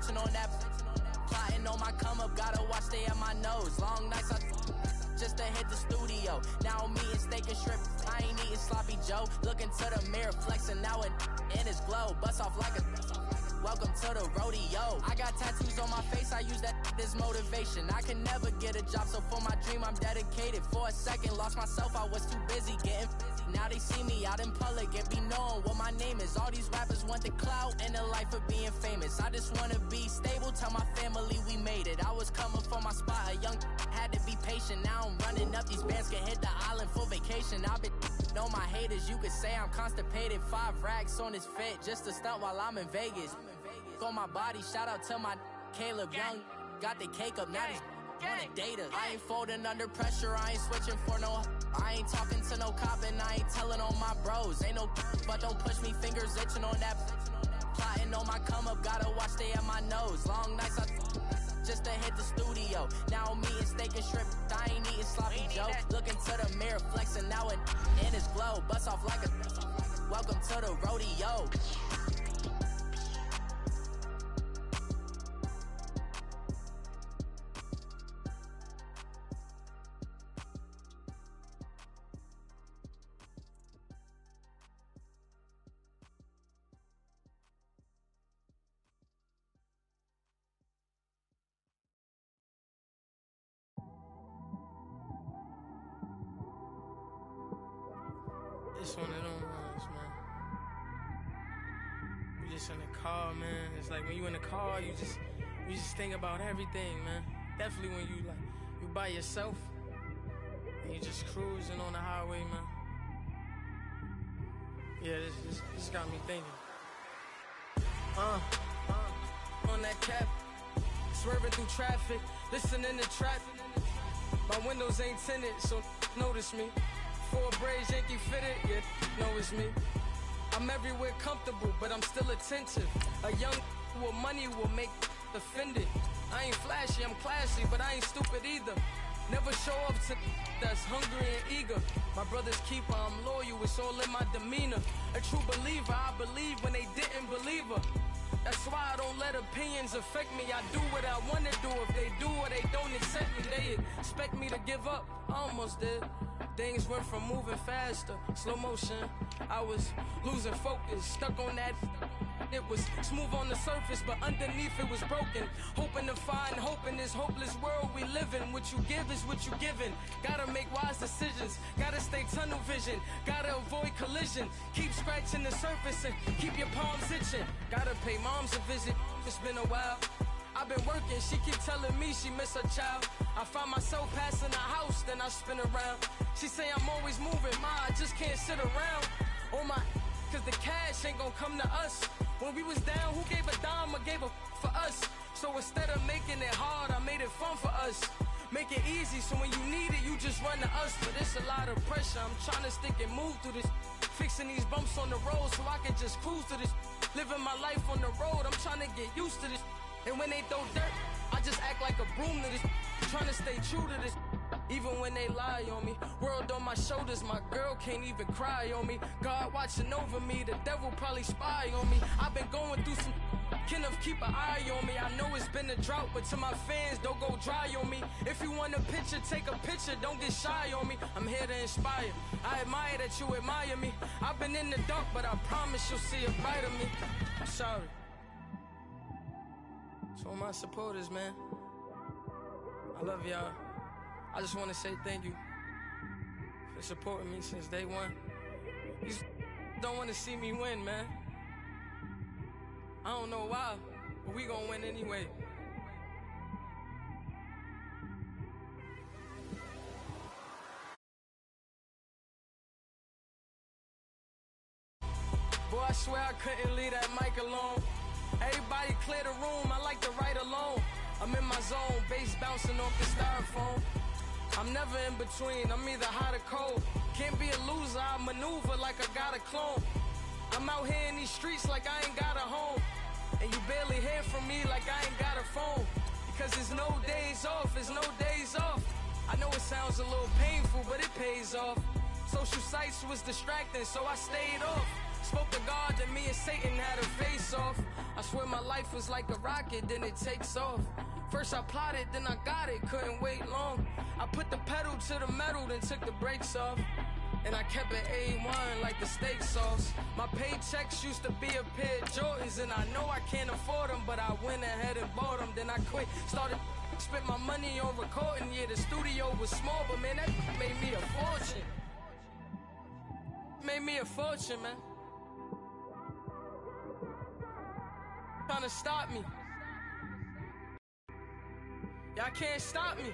section on that. Plotting on my come up, gotta watch stay at my nose. Long nights just to hit the studio. Now I'm eating steak and shrimp. I ain't eating sloppy Joe. Looking to the mirror, flexing now it in his glow. Bust off like a welcome to the rodeo. I got tattoos on my face, I use that as motivation. I can never get a job, so for my dream I'm dedicated. For a second, lost myself, I was too busy getting busy. Now they see me out in public and be knowing what my name is. All these rappers want the clout and the life of being famous. I just wanna be stable, tell my family we made it. I was coming for my spot, a young had to be patient. Now I'm running up, these bands can hit the island for vacation. I've been on my haters, you could say I'm constipated. 5 racks on his fit, just to stunt while I'm in Vegas. On my body, shout out to my Caleb Young. Got the cake up, now these wanna date us. I ain't folding under pressure, I ain't switching for no. I ain't talking to no cop and I ain't telling on my bros. Ain't no but don't push me, fingers itching on that. Plotting on my come up, gotta watch stay at my nose. Long nights just to hit the studio. Now I'm eating steak and shrimp, I ain't eating sloppy Joe. Looking to the mirror, flexing now it in his glow. Bust off like a welcome to the rodeo. It's one of them ones, man. You just in the car, man. It's like when you in the car, you just think about everything, man. Definitely when you by yourself and you just cruising on the highway, man. Yeah, this got me thinking. On that cap, swerving through traffic, listening to trap. My windows ain't tinted, so notice me. 4 braids, Yankee fitted, yeah, know it's me. I'm everywhere comfortable, but I'm still attentive. A young with money will make offended. I ain't flashy, I'm classy, but I ain't stupid either. Never show up to that's hungry and eager. My brother's keeper, I'm loyal, it's all in my demeanor. A true believer, I believe when they didn't believe her. That's why I don't let opinions affect me. I do what I want to do. If they do or they don't accept me, they expect me to give up. I almost did. Things went from moving faster, slow motion. I was losing focus, stuck on that. It was smooth on the surface, but underneath it was broken. Hoping to find hope in this hopeless world we live in. What you give is what you given. Gotta make wise decisions, gotta stay tunnel vision, gotta avoid collision. Keep scratching the surface and keep your palms itching. Gotta pay moms a visit, it's been a while. I've been working, she keep telling me she miss her child. I find myself passing the house, then I spin around. She say I'm always moving, ma, I just can't sit around. Oh my, cause the cash ain't gon' come to us. When we was down, who gave a dime or gave a for us? So instead of making it hard, I made it fun for us. Make it easy, so when you need it, you just run to us. But it's a lot of pressure, I'm trying to stick and move through this. Fixing these bumps on the road so I can just cruise to this. Living my life on the road, I'm trying to get used to this. And when they throw dirt, I just act like a broom to this. Trying to stay true to this. Even when they lie on me, world on my shoulders, my girl can't even cry on me. God watching over me, the devil probably spy on me. I've been going through some, can of keep an eye on me. I know it's been a drought, but to my fans, don't go dry on me. If you want a picture, take a picture, don't get shy on me. I'm here to inspire, I admire that you admire me. I've been in the dark, but I promise you'll see a bright of me. I'm sorry. To all my supporters, man, I love y'all. I just want to say thank you for supporting me since day one. You don't want to see me win, man. I don't know why, but we gonna win anyway. Boy, I swear I couldn't leave that mic alone. Everybody clear the room, I like to write alone. I'm in my zone, bass bouncing off the styrofoam. I'm never in between, I'm either hot or cold. Can't be a loser, I maneuver like I got a clone. I'm out here in these streets like I ain't got a home. And you barely hear from me like I ain't got a phone. Because there's no days off, there's no days off. I know it sounds a little painful, but it pays off. Social sites was distracting, so I stayed off. Spoke to God that me and Satan had a face off. I swear my life was like a rocket, then it takes off. First I plotted, then I got it, couldn't wait long. I put the pedal to the metal, then took the brakes off. And I kept it A1 like the steak sauce. My paychecks used to be a pair of Jordans, and I know I can't afford them, but I went ahead and bought them. Then I quit, spent my money on recording. Yeah, the studio was small, but man, that made me a fortune. Made me a fortune, man. Trying to stop me. Y'all can't stop me.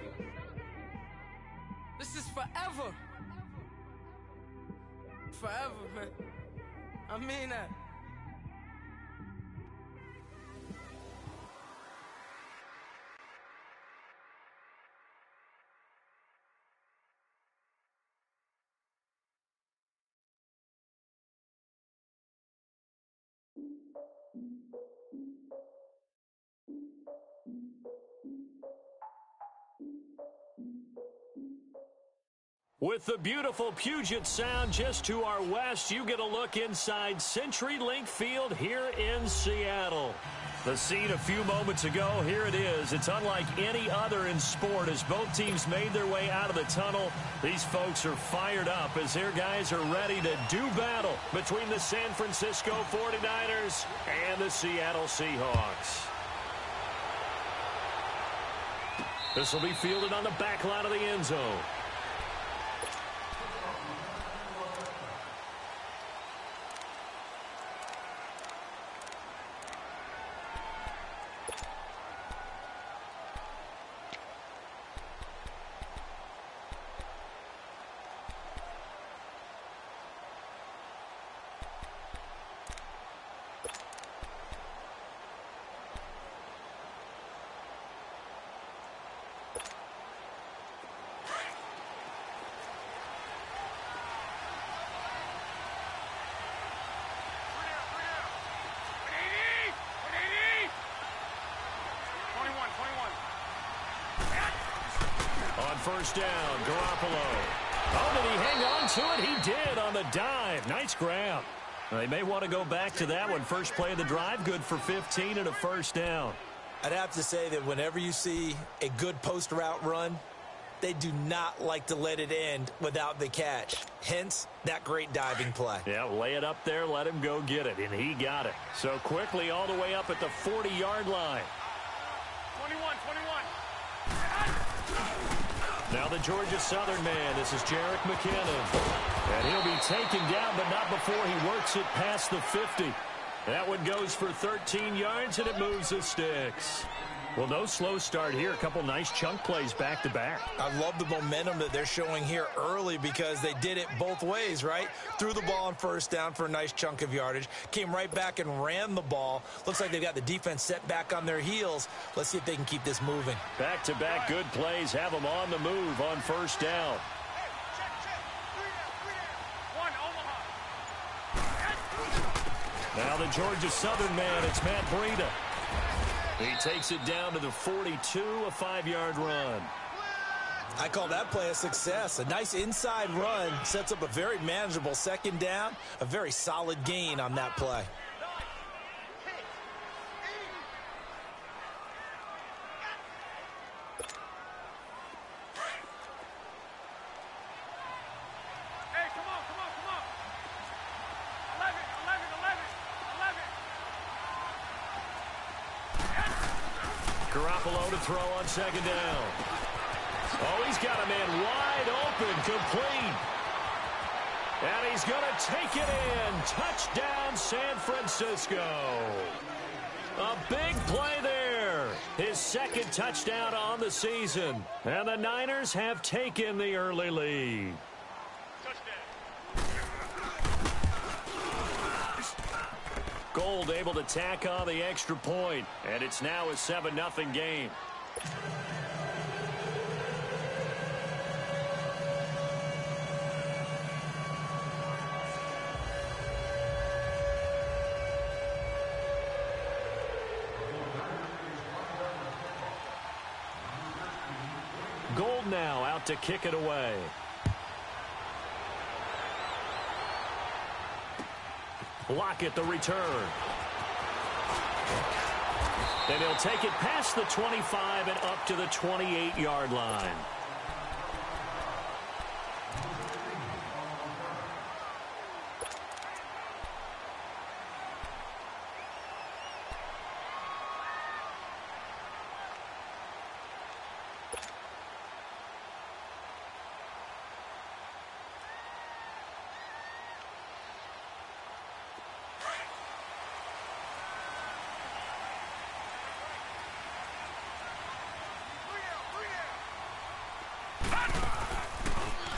This is forever. Forever, man. I mean that. With the beautiful Puget Sound just to our west, you get a look inside CenturyLink Field here in Seattle. The scene a few moments ago, here it is. It's unlike any other in sport as both teams made their way out of the tunnel. These folks are fired up as their guys are ready to do battle between the San Francisco 49ers and the Seattle Seahawks. This will be fielded on the back line of the end zone. First down, Garoppolo. Oh, did he hang on to it? He did on the dive. Nice grab. They may want to go back to that one. First play of the drive, good for 15 and a first down. I'd have to say that whenever you see a good post route run, they do not like to let it end without the catch. Hence, that great diving play. Yeah, lay it up there, let him go get it, and he got it. So quickly all the way up at the 40-yard line. 21. Now the Georgia Southern man, this is Jerick McKinnon. And he'll be taken down, but not before he works it past the 50. That one goes for 13 yards, and it moves the sticks. Well, no slow start here. A couple nice chunk plays back-to-back. I love the momentum that they're showing here early because they did it both ways, right? Threw the ball on first down for a nice chunk of yardage. Came right back and ran the ball. Looks like they've got the defense set back on their heels. Let's see if they can keep this moving. Back-to-back good plays have them on the move on first down. Now the Georgia Southern man, it's Matt Breida. He takes it down to the 42, a 5-yard run. I call that play a success. A nice inside run sets up a very manageable second down, a very solid gain on that play. Garoppolo to throw on second down. Oh, he's got a man wide open, complete. And he's going to take it in. Touchdown, San Francisco. A big play there. His second touchdown on the season. And the Niners have taken the early lead. Gold able to tack on the extra point, and it's now a 7-0 game. Gold now out to kick it away. Lockett the return. And he'll take it past the 25 and up to the 28-yard line.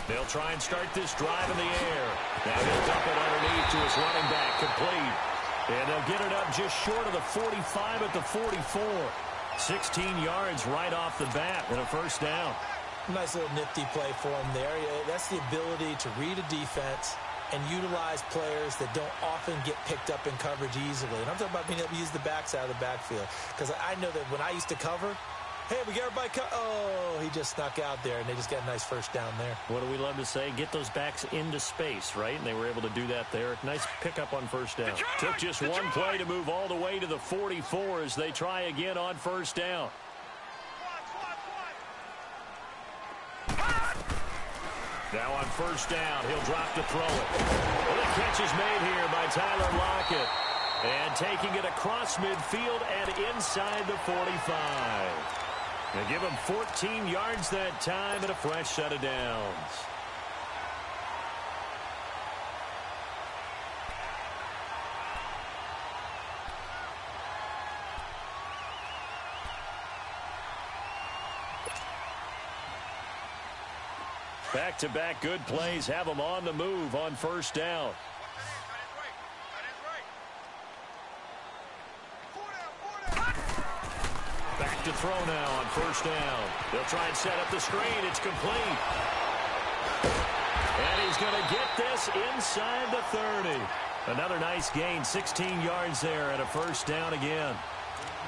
They'll try and start this drive in the air. Now he'll dump it underneath to his running back, complete. And they'll get it up just short of the 45 at the 44. 16 yards right off the bat and a first down. Nice little nifty play for him there. That's the ability to read a defense and utilize players that don't often get picked up in coverage easily. And I'm talking about being able to use the backside of the backfield. Because I know that when I used to cover, hey, we got everybody oh, he just snuck out there, and they just got a nice first down there. What do we love to say? Get those backs into space, right? And they were able to do that there. Nice pickup on first down. Took just one play to move all the way to the 44 as they try again on first down. Now on first down, he'll drop to throw it. Well, the catch is made here by Tyler Lockett. And taking it across midfield and inside the 45. They give him 14 yards that time and a fresh set of downs. Back-to-back good plays have them on the move on first down. Back to throw now on first down. They'll try and set up the screen. It's complete. And he's going to get this inside the 30. Another nice gain, 16 yards there and a first down again.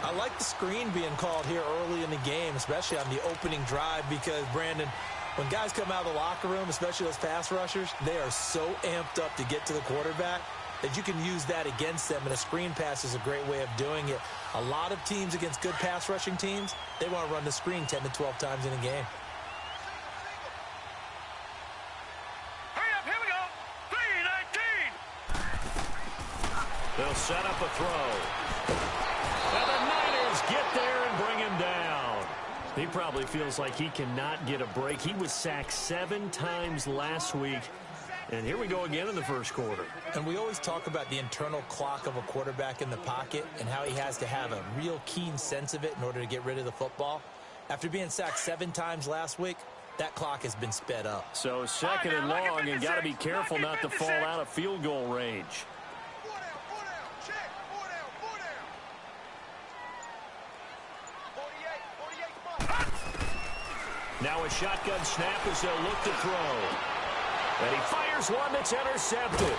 I like the screen being called here early in the game, especially on the opening drive, because, Brandon, when guys come out of the locker room, especially those pass rushers, they are so amped up to get to the quarterback that you can use that against them, and a screen pass is a great way of doing it. A lot of teams against good pass rushing teams, they want to run the screen 10 to 12 times in a game. Hurry up, here we go. 3-19. They'll set up a throw. And the Niners get there and bring him down. He probably feels like he cannot get a break. He was sacked 7 times last week. And here we go again in the first quarter. And we always talk about the internal clock of a quarterback in the pocket and how he has to have a real keen sense of it in order to get rid of the football. After being sacked 7 times last week, that clock has been sped up. So second and long, and got to be careful not to fall out of field goal range. Now a shotgun snap as they'll look to throw. And he fires one that's intercepted.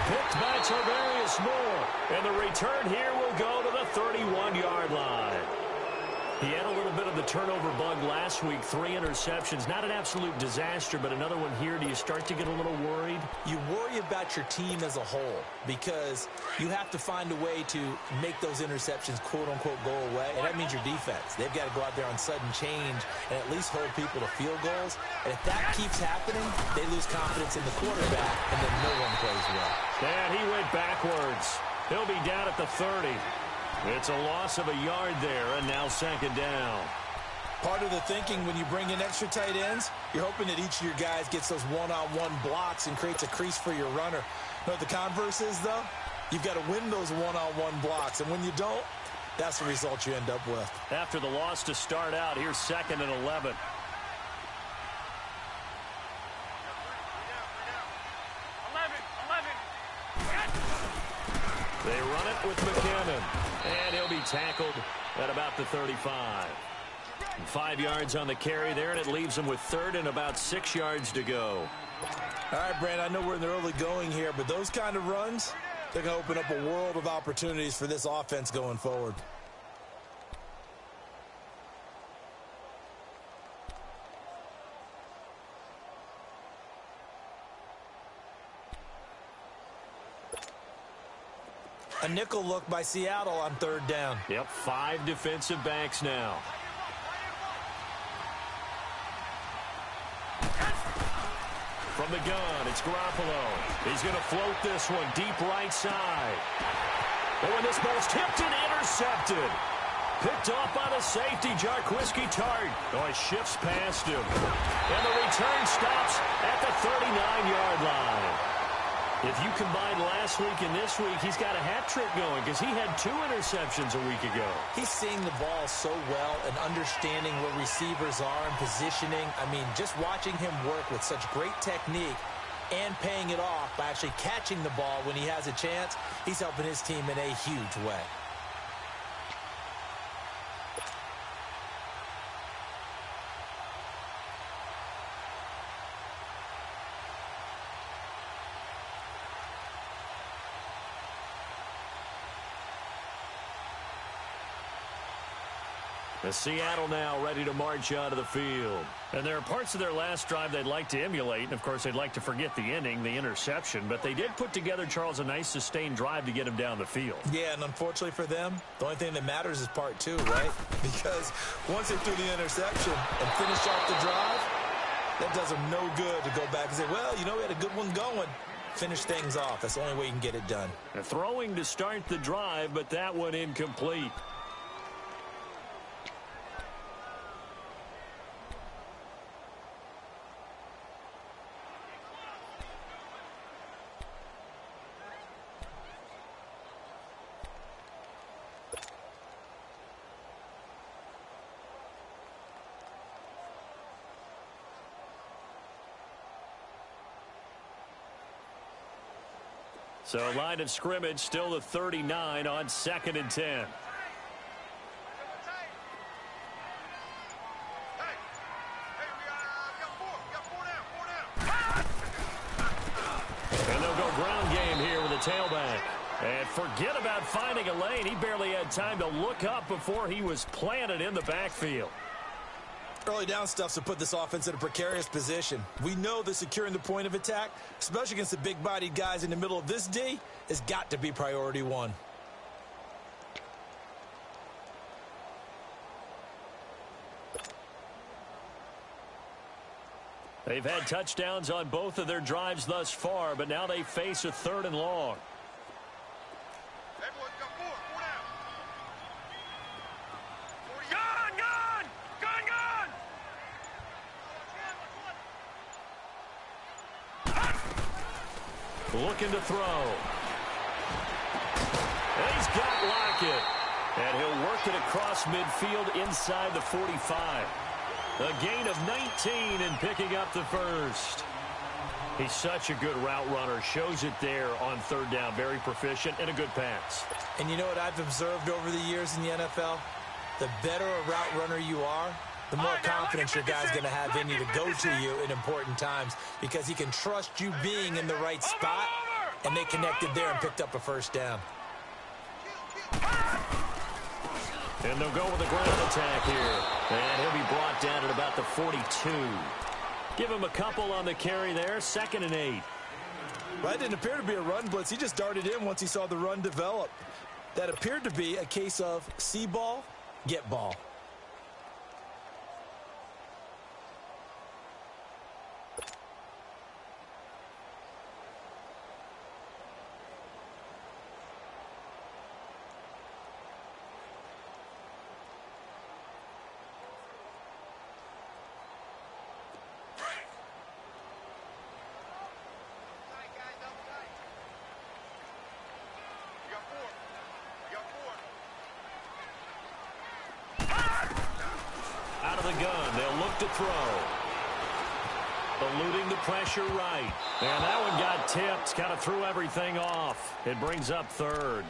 Picked by Tarvarius Moore. And the return here will go to the 31-yard line. He had a little bit of the turnover bug last week, 3 interceptions. Not an absolute disaster, but another one here. Do you start to get a little worried? You worry about your team as a whole because you have to find a way to make those interceptions, quote-unquote, go away, and that means your defense. They've got to go out there on sudden change and at least hold people to field goals. And if that keeps happening, they lose confidence in the quarterback, and then no one plays well. And he went backwards. He'll be down at the 30. It's a loss of a yard there, and now second down. Part of the thinking when you bring in extra tight ends, you're hoping that each of your guys gets those one-on-one blocks and creates a crease for your runner. You know what the converse is, though? You've got to win those one-on-one blocks, and when you don't, that's the result you end up with. After the loss to start out, here's second and 11. They run it with McKinnon, and he'll be tackled at about the 35. 5 yards on the carry there, and it leaves him with third and about 6 yards to go. All right, Brand, I know we're in the early going here, but those kind of runs, they're going to open up a world of opportunities for this offense going forward. A nickel look by Seattle on third down. Yep, 5 defensive backs now. From the gun, it's Garoppolo. He's going to float this one deep right side. Oh, and this ball's tipped and intercepted. Picked off by the safety, Jarquiski Tart. Oh, it shifts past him. And the return stops at the 39-yard line. If you combine last week and this week, he's got a hat trick going because he had 2 interceptions a week ago. He's seeing the ball so well and understanding where receivers are and positioning. I mean, just watching him work with such great technique and paying it off by actually catching the ball when he has a chance, he's helping his team in a huge way. The Seattle now ready to march out of the field. And there are parts of their last drive they'd like to emulate. And, of course, they'd like to forget the inning, the interception. But they did put together, Charles, a nice sustained drive to get him down the field. Yeah, and unfortunately for them, the only thing that matters is part 2, right? Because once they threw the interception and finished off the drive, that does them no good to go back and say, well, you know, we had a good one going. Finish things off. That's the only way you can get it done. They're throwing to start the drive, but that one incomplete. So line of scrimmage still the 39 on 2nd and 10. Hey, we got 4 down. And they'll go ground game here with a tailback. And forget about finding a lane. He barely had time to look up before he was planted in the backfield. Early down stuff to put this offense in a precarious position. We know that securing the point of attack, especially against the big-bodied guys in the middle of this D, has got to be priority 1. They've had touchdowns on both of their drives thus far, but now they face a 3rd and long. Hey, boys, got 4 down. Gun! Looking to throw. And he's got Lockett. And he'll work it across midfield inside the 45. A gain of 19 and picking up the first. He's such a good route runner. Shows it there on 3rd down. Very proficient and a good pass. And you know what I've observed over the years in the NFL? The better a route runner you are, the more confidence your guy's going to have in you to go to you in important times because he can trust you being in the right spot, and they connected there and picked up a 1st down. And they'll go with a ground attack here. And he'll be brought down at about the 42. Give him a couple on the carry there. 2nd and 8. Well, that didn't appear to be a run blitz. He just darted in once he saw the run develop. That appeared to be a case of see ball, get ball. Gun. They'll look to throw. Eluding the pressure right. And that one got tipped. Kind of threw everything off. It brings up 3rd.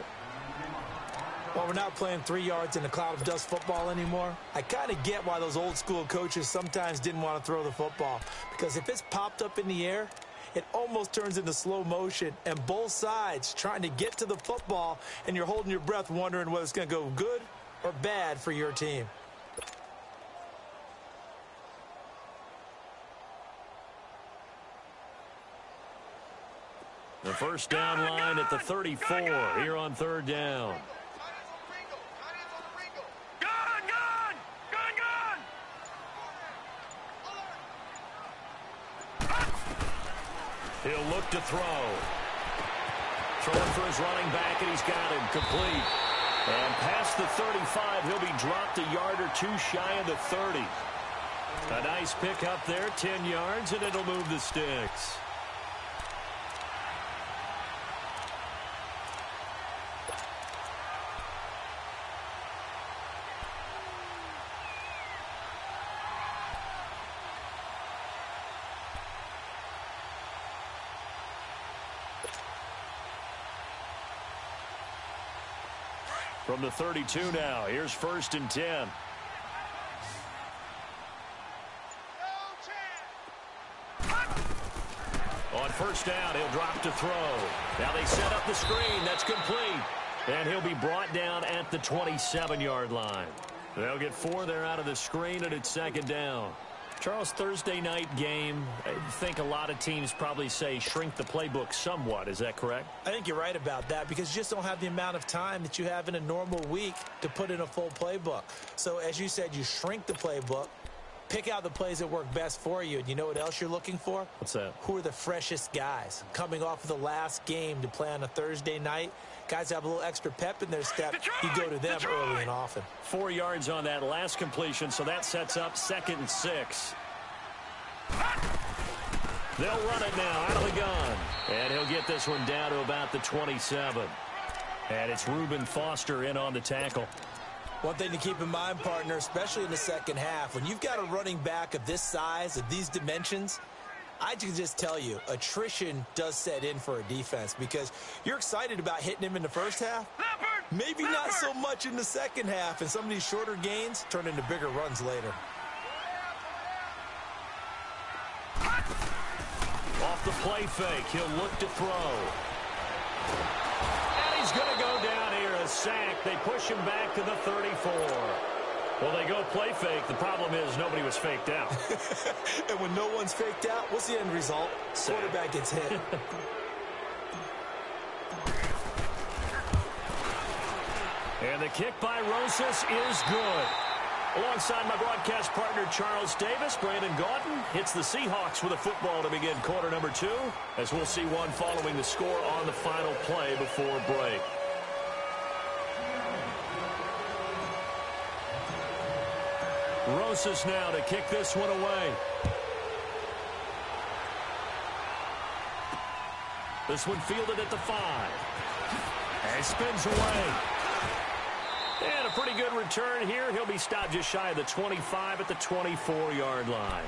Well, we're not playing 3 yards in a cloud of dust football anymore. I kind of get why those old school coaches sometimes didn't want to throw the football. Because if it's popped up in the air, it almost turns into slow motion. And both sides trying to get to the football, and you're holding your breath wondering whether it's going to go good or bad for your team. The first down line at the 34 here on third down. He'll look to throw. Throwing for his running back, and he's got him complete. And past the 35, he'll be dropped a yard or two shy of the 30. A nice pick up there, 10 yards, and it'll move the sticks. From the 32 now, here's 1st and 10. On first down, he'll drop to throw. Now they set up the screen. That's complete. And he'll be brought down at the 27-yard line. They'll get 4 there out of the screen, and it's 2nd down. Charles, Thursday night game, I think a lot of teams probably say shrink the playbook somewhat. Is that correct? I think you're right about that because you just don't have the amount of time that you have in a normal week to put in a full playbook. So as you said, you shrink the playbook, pick out the plays that work best for you. And you know what else you're looking for? What's that? Who are the freshest guys coming off of the last game to play on a Thursday night? Guys have a little extra pep in their step. You go to them early and often. 4 yards on that last completion, so that sets up 2nd and 6. They'll run it now out of the gun. And he'll get this one down to about the 27. And it's Reuben Foster in on the tackle. One thing to keep in mind, partner, especially in the second half, when you've got a running back of this size, of these dimensions, I can just tell you, attrition does set in for a defense because you're excited about hitting him in the first half. Maybe not so much in the second half, and some of these shorter gains turn into bigger runs later. Off the play fake, he'll look to throw. And he's going to go down here, a sack. They push him back to the 34. Well, they go play fake. The problem is nobody was faked out. And when no one's faked out, what's the end result? Quarterback gets hit. And the kick by Rosas is good. Alongside my broadcast partner, Charles Davis, Brandon Gaudin hits the Seahawks with a football to begin quarter number 2, as we'll see one following the score on the final play before break. Rosas now to kick this one away. This one fielded at the 5. And spins away. And a pretty good return here. He'll be stopped just shy of the 25 at the 24-yard line.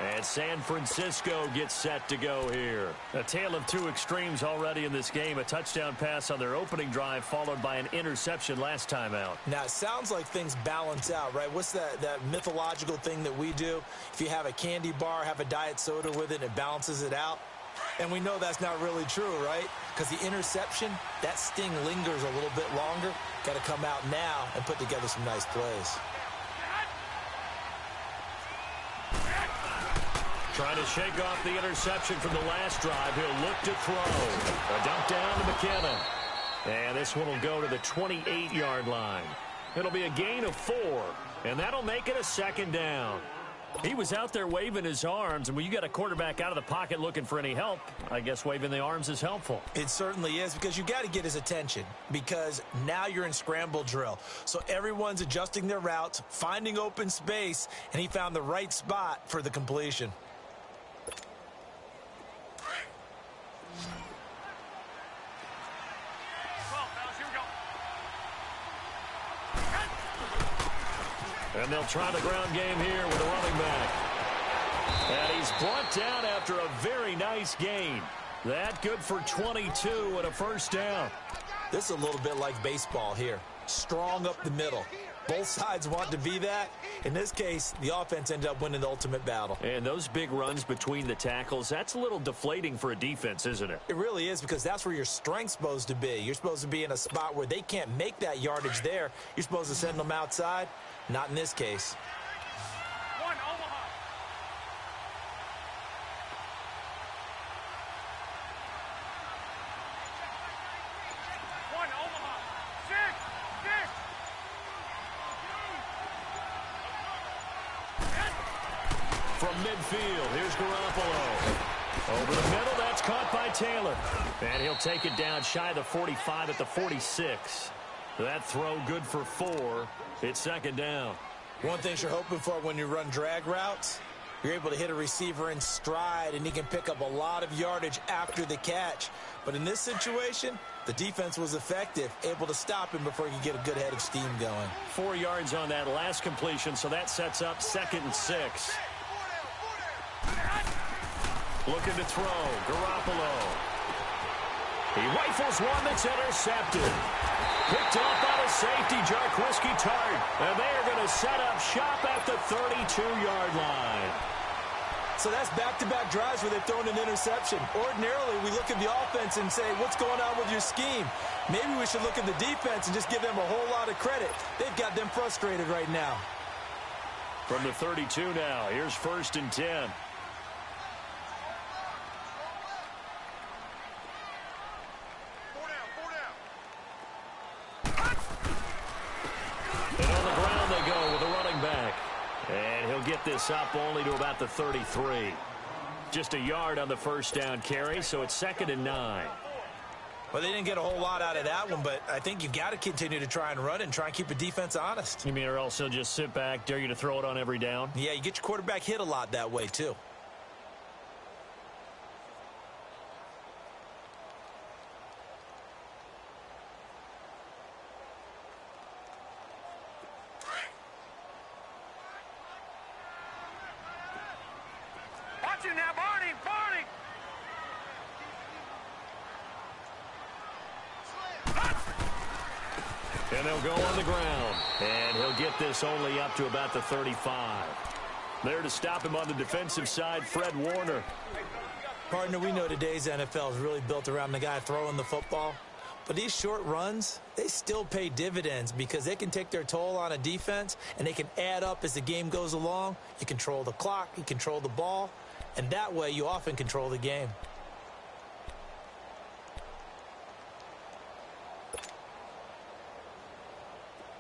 And San Francisco gets set to go here. A tale of two extremes already in this game. A touchdown pass on their opening drive followed by an interception last time out. Now, it sounds like things balance out, right? What's that mythological thing that we do? If you have a candy bar, have a diet soda with it, it balances it out. And we know that's not really true, right? Because the interception, that sting lingers a little bit longer. Got to come out now and put together some nice plays. Trying to shake off the interception from the last drive. He'll look to throw. A dump down to McKinnon. And this one will go to the 28-yard line. It'll be a gain of 4, and that'll make it a second down. He was out there waving his arms, and when you got a quarterback out of the pocket looking for any help, I guess waving the arms is helpful. It certainly is, because you got to get his attention, because now you're in scramble drill. So everyone's adjusting their routes, finding open space, and he found the right spot for the completion. And they'll try the ground game here with a running back. And he's brought down after a very nice gain. That good for 22 and a first down. This is a little bit like baseball here. Strong up the middle. Both sides want to be that. In this case, the offense ended up winning the ultimate battle. And those big runs between the tackles, that's a little deflating for a defense, isn't it? It really is, because that's where your strength's supposed to be. You're supposed to be in a spot where they can't make that yardage there. You're supposed to send them outside. Not in this case. One, Omaha. from midfield. Here's Garoppolo. Over the middle, that's caught by Taylor. And he'll take it down shy of the 45 at the 46. That throw good for 4. It's second down. One thing you're hoping for when you run drag routes, you're able to hit a receiver in stride, and he can pick up a lot of yardage after the catch. But in this situation, the defense was effective, able to stop him before he could get a good head of steam going. 4 yards on that last completion, so that sets up 2nd and 6. Looking to throw, Garoppolo. He rifles one that's intercepted. Picked off by the safety, Jarquiski Tart. And they are going to set up shop at the 32-yard line. So that's back-to-back drives where they've thrown an interception. Ordinarily, we look at the offense and say, what's going on with your scheme? Maybe we should look at the defense and just give them a whole lot of credit. They've got them frustrated right now. From the 32 now, here's 1st and 10. And on the ground they go with a running back. And he'll get this up only to about the 33. Just a yard on the first down carry, so it's 2nd and 9. Well, they didn't get a whole lot out of that one, but I think you've got to continue to try and run and try and keep the defense honest. You mean or else he'll just sit back, dare you to throw it on every down? Yeah, you get your quarterback hit a lot that way, too. Watch it now, Barney! Barney! And they'll go on the ground. And he'll get this only up to about the 35. There to stop him on the defensive side, Fred Warner. Partner, we know today's NFL is really built around the guy throwing the football. But these short runs, they still pay dividends because they can take their toll on a defense, and they can add up as the game goes along. You control the clock, you control the ball, and that way you often control the game.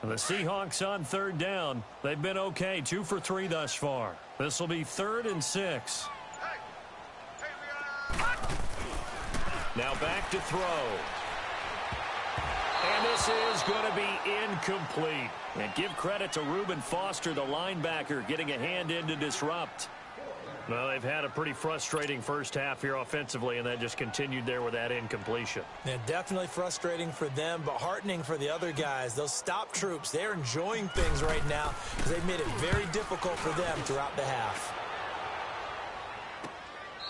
And the Seahawks on 3rd down. They've been okay, 2 for 3 thus far. This will be 3rd and 6. Now back to throw. And this is going to be incomplete. And give credit to Reuben Foster, the linebacker, getting a hand in to disrupt. Well, they've had a pretty frustrating first half here offensively, and that just continued there with that incompletion. Yeah, definitely frustrating for them, but heartening for the other guys. Those stop troops, they're enjoying things right now because they've made it very difficult for them throughout the half.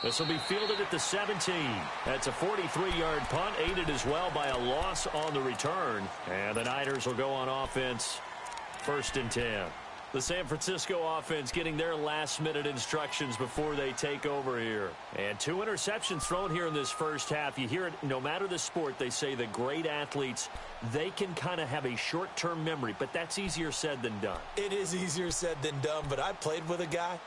This will be fielded at the 17. That's a 43-yard punt, aided as well by a loss on the return. And the Niners will go on offense, 1st and 10. The San Francisco offense getting their last-minute instructions before they take over here. And 2 interceptions thrown here in this first half. You hear it, no matter the sport, they say the great athletes, they can kind of have a short-term memory, but that's easier said than done. It is easier said than done, but I played with a guy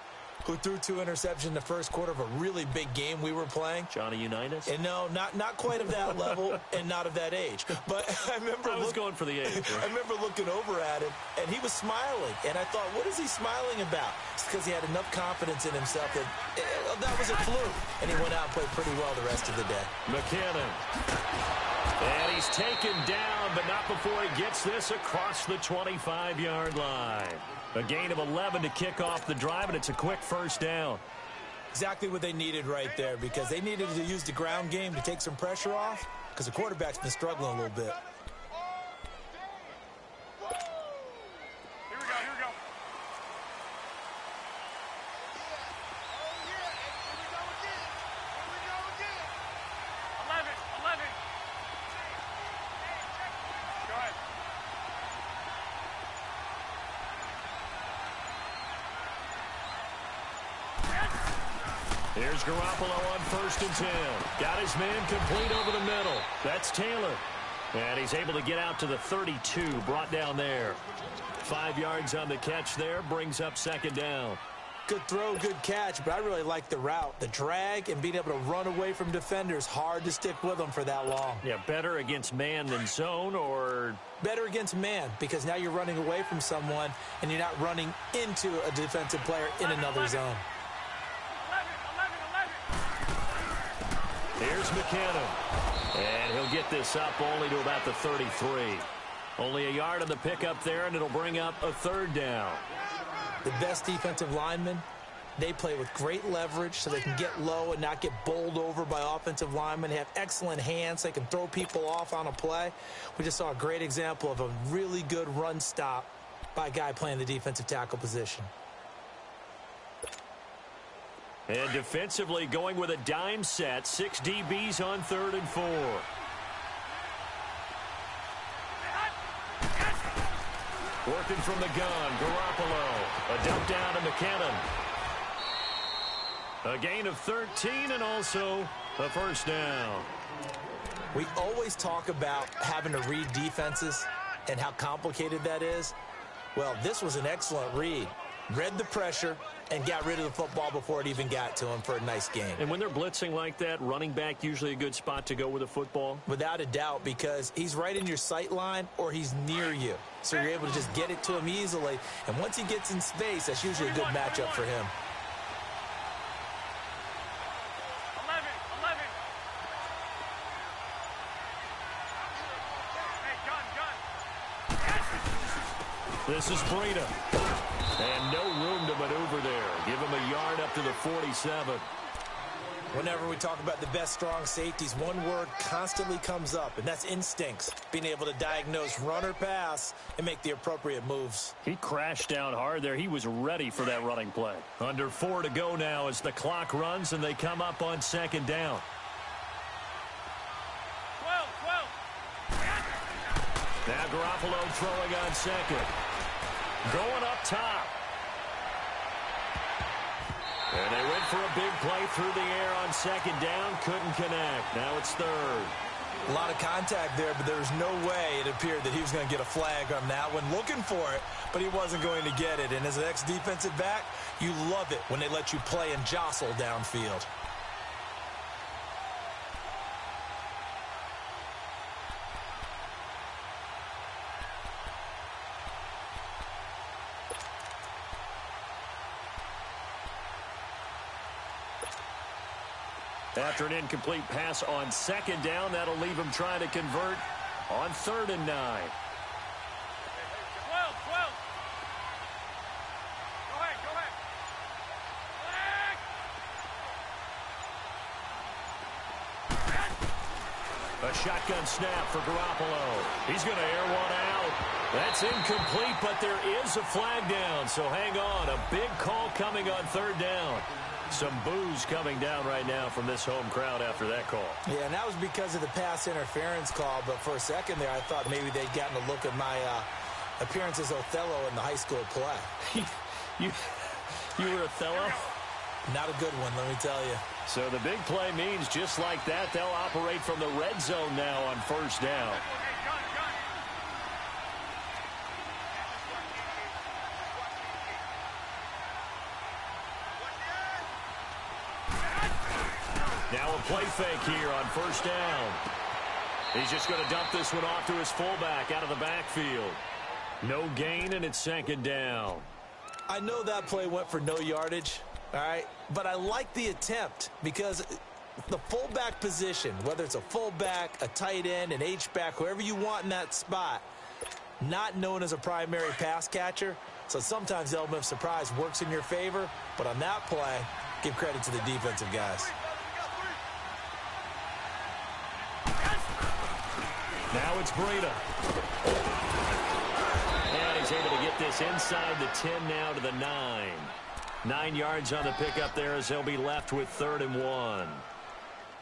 who threw 2 interceptions in the first quarter of a really big game we were playing. Johnny Unitas? And no, not quite of that level and not of that age. But I was going for the age. Right? I remember looking over at him, and he was smiling. And I thought, what is he smiling about? It's because he had enough confidence in himself that that was a fluke. And he went out and played pretty well the rest of the day. McKinnon. And he's taken down, but not before he gets this across the 25-yard line. A gain of 11 to kick off the drive, and it's a quick first down. Exactly what they needed right there, because they needed to use the ground game to take some pressure off, because the quarterback's been struggling a little bit. Here we go, here we go. Here we go again. 11. Go ahead. Here's Garoppolo on 1st and 10. Got his man complete over the middle. That's Taylor. And he's able to get out to the 32, brought down there. 5 yards on the catch there, brings up 2nd down. Good throw, good catch, but I really like the route. The drag and being able to run away from defenders, hard to stick with them for that long. Yeah, better against man than zone, or? Better against man, because now you're running away from someone and you're not running into a defensive player in another zone. Here's McKinnon. And he'll get this up only to about the 33. Only a yard on the pickup there, and it'll bring up a third down. The best defensive linemen, they play with great leverage so they can get low and not get bowled over by offensive linemen. They have excellent hands. They can throw people off on a play. We just saw a great example of a really good run stop by a guy playing the defensive tackle position. And defensively going with a dime set. 6 DBs on 3rd and 4. Working from the gun, Garoppolo. A dump down to McKinnon. A gain of 13 and also a first down. We always talk about having to read defenses and how complicated that is. Well, this was an excellent read. Read the pressure and got rid of the football before it even got to him for a nice game. And when they're blitzing like that, running back usually a good spot to go with a football? Without a doubt, because he's right in your sight line or he's near you. So you're able to just get it to him easily. And once he gets in space, that's usually a good matchup for him. 11. Hey, gun. This is Breida. And no room to maneuver there. Give him a yard up to the 47. Whenever we talk about the best strong safeties, one word constantly comes up, and that's instincts. Being able to diagnose run or pass and make the appropriate moves. He crashed down hard there. He was ready for that running play. Under 4 to go now as the clock runs and they come up on 2nd down. 12. Now Garoppolo throwing on 2nd. Going up top. And they went for a big play through the air on 2nd down. Couldn't connect. Now it's 3rd. A lot of contact there, but there was no way it appeared that he was going to get a flag on that one. Looking for it, but he wasn't going to get it. And as an ex-defensive back, you love it when they let you play and jostle downfield. After an incomplete pass on 2nd down, that'll leave him trying to convert on 3rd and 9. 12. Go ahead. A shotgun snap for Garoppolo. He's going to air one out. That's incomplete, but there is a flag down, so hang on. A big call coming on 3rd down. Some boos coming down right now from this home crowd after that call. Yeah, and that was because of the pass interference call, but for a second there I thought maybe they'd gotten a look at my appearance as Othello in the high school play. You were Othello? Not a good one, let me tell you. So the big play means just like that, they'll operate from the red zone now on 1st down. Now a play fake here on 1st down. He's just going to dump this one off to his fullback out of the backfield. No gain, and it's 2nd down. I know that play went for no yardage, all right, but I like the attempt because the fullback position, whether it's a fullback, a tight end, an H-back, whoever you want in that spot, not known as a primary pass catcher, so sometimes the element of surprise works in your favor, but on that play, give credit to the defensive guys. Now it's Breida. And he's able to get this inside the 10 now to the 9. 9 yards on the pickup there as they'll be left with 3rd and 1.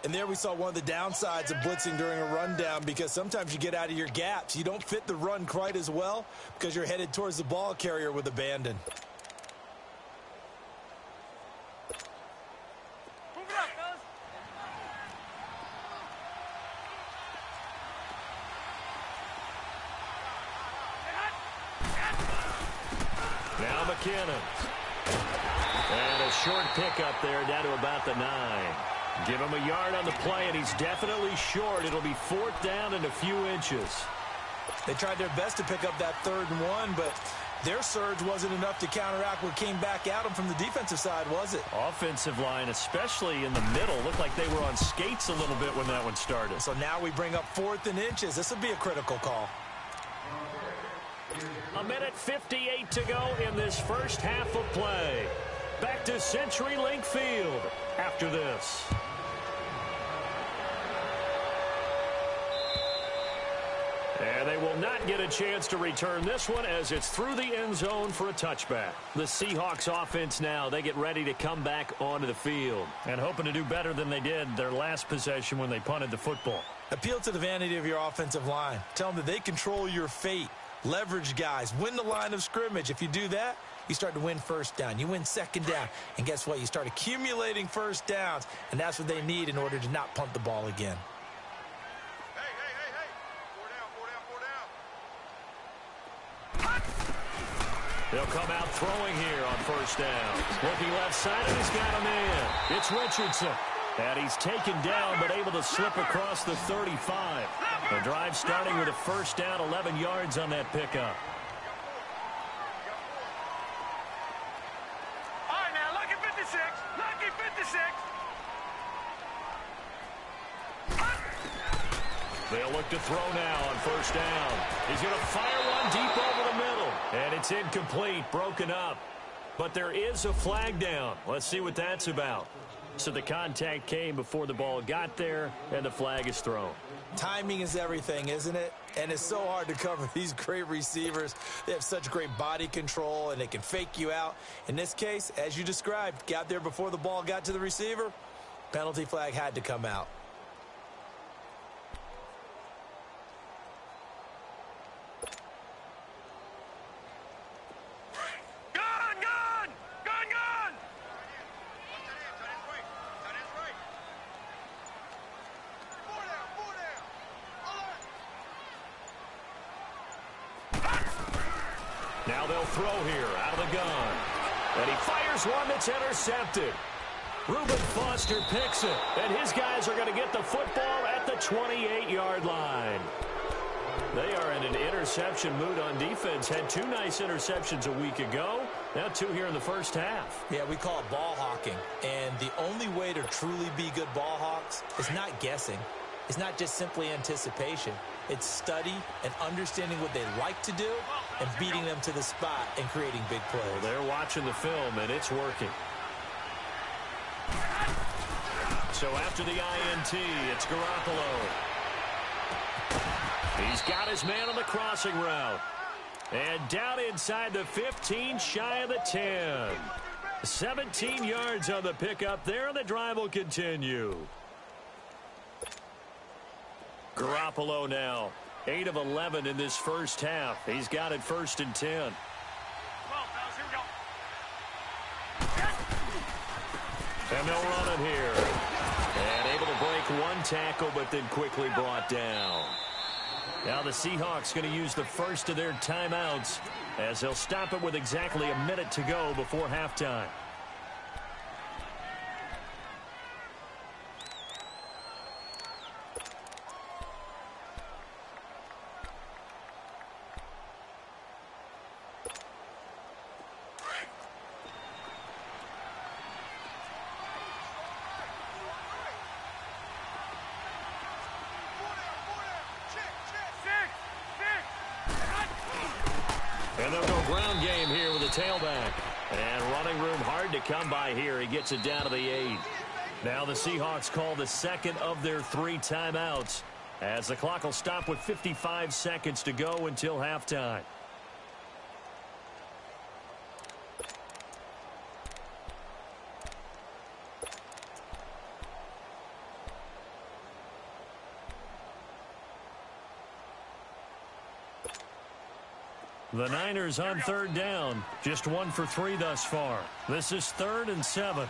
And there we saw one of the downsides of blitzing during a rundown because sometimes you get out of your gaps. You don't fit the run quite as well because you're headed towards the ball carrier with abandon. Now McKinnon. And a short pickup there down to about the 9. Give him a yard on the play, and he's definitely short. It'll be 4th down and a few inches. They tried their best to pick up that 3rd and 1, but Their surge wasn't enough to counteract what came back at them from the defensive side, was it? Offensive line, especially in the middle, looked like they were on skates a little bit when that one started. So now we bring up 4th and inches. This will be a critical call. A minute 58 to go in this first half of play. Back to CenturyLink Field after this. And they will not get a chance to return this one as it's through the end zone for a touchback. The Seahawks offense now, they get ready to come back onto the field and hoping to do better than they did their last possession when they punted the football. Appeal to the vanity of your offensive line. Tell them that they control your fate. Leverage guys. Win the line of scrimmage. If you do that, you start to win first down. You win second down. And guess what? You start accumulating first downs. And that's what they need in order to not punt the ball again. They'll come out throwing here on first down. Looking left side, and he's got a man. It's Richardson. And he's taken down, but able to slip across the 35. The drive starting with a first down, 11 yards on that pickup. All right, now, lucky 56. Lucky 56. They'll look to throw now on first down. He's going to fire one deep over the middle. And it's incomplete, broken up. But there is a flag down. Let's see what that's about. So the contact came before the ball got there, and the flag is thrown. Timing is everything, isn't it? And it's so hard to cover these great receivers. They have such great body control, and they can fake you out. In this case, as you described, got there before the ball got to the receiver. Penalty flag had to come out. Now they'll throw here out of the gun. And he fires one that's intercepted. Reuben Foster picks it. And his guys are going to get the football at the 28-yard line. They are in an interception mood on defense. Had 2 nice interceptions a week ago. Now 2 here in the first half. Yeah, we call it ball hawking. And the only way to truly be good ball hawks is not guessing. It's not just simply anticipation. It's study and understanding what they like to do and beating them to the spot and creating big plays. Well, they're watching the film, and it's working. So after the INT, it's Garoppolo. He's got his man on the crossing route. And down inside the 15, shy of the 10. 17 yards on the pickup there, and the drive will continue. Garoppolo now, 8 of 11 in this first half. He's got it 1st and 10. Well, fellas, here we go. And they'll run it here. And able to break one tackle, but then quickly brought down. Now the Seahawks going to use the first of their timeouts as they'll stop it with exactly a minute to go before halftime. And they'll go ground game here with a tailback. And running room hard to come by here. He gets it down to the 8. Now the Seahawks call the second of their 3 timeouts as the clock will stop with 55 seconds to go until halftime. The Niners on 3rd down. Just 1 for 3 thus far. This is 3rd and 7. 13.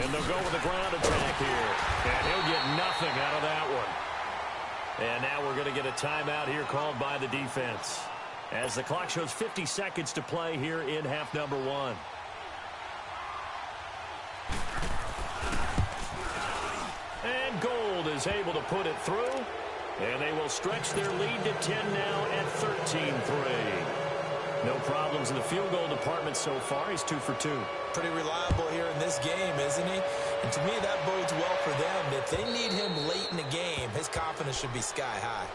And they'll go with a ground attack here. And he'll get nothing out of that one. And now we're going to get a timeout here called by the defense. As the clock shows 50 seconds to play here in half number 1. And Gold is is able to put it through, and they will stretch their lead to 10 now at 13-3. No problems in the field goal department so far. He's 2 for 2. Pretty reliable here in this game, isn't he? And to me, that bodes well for them. If they need him late in the game, his confidence should be sky high.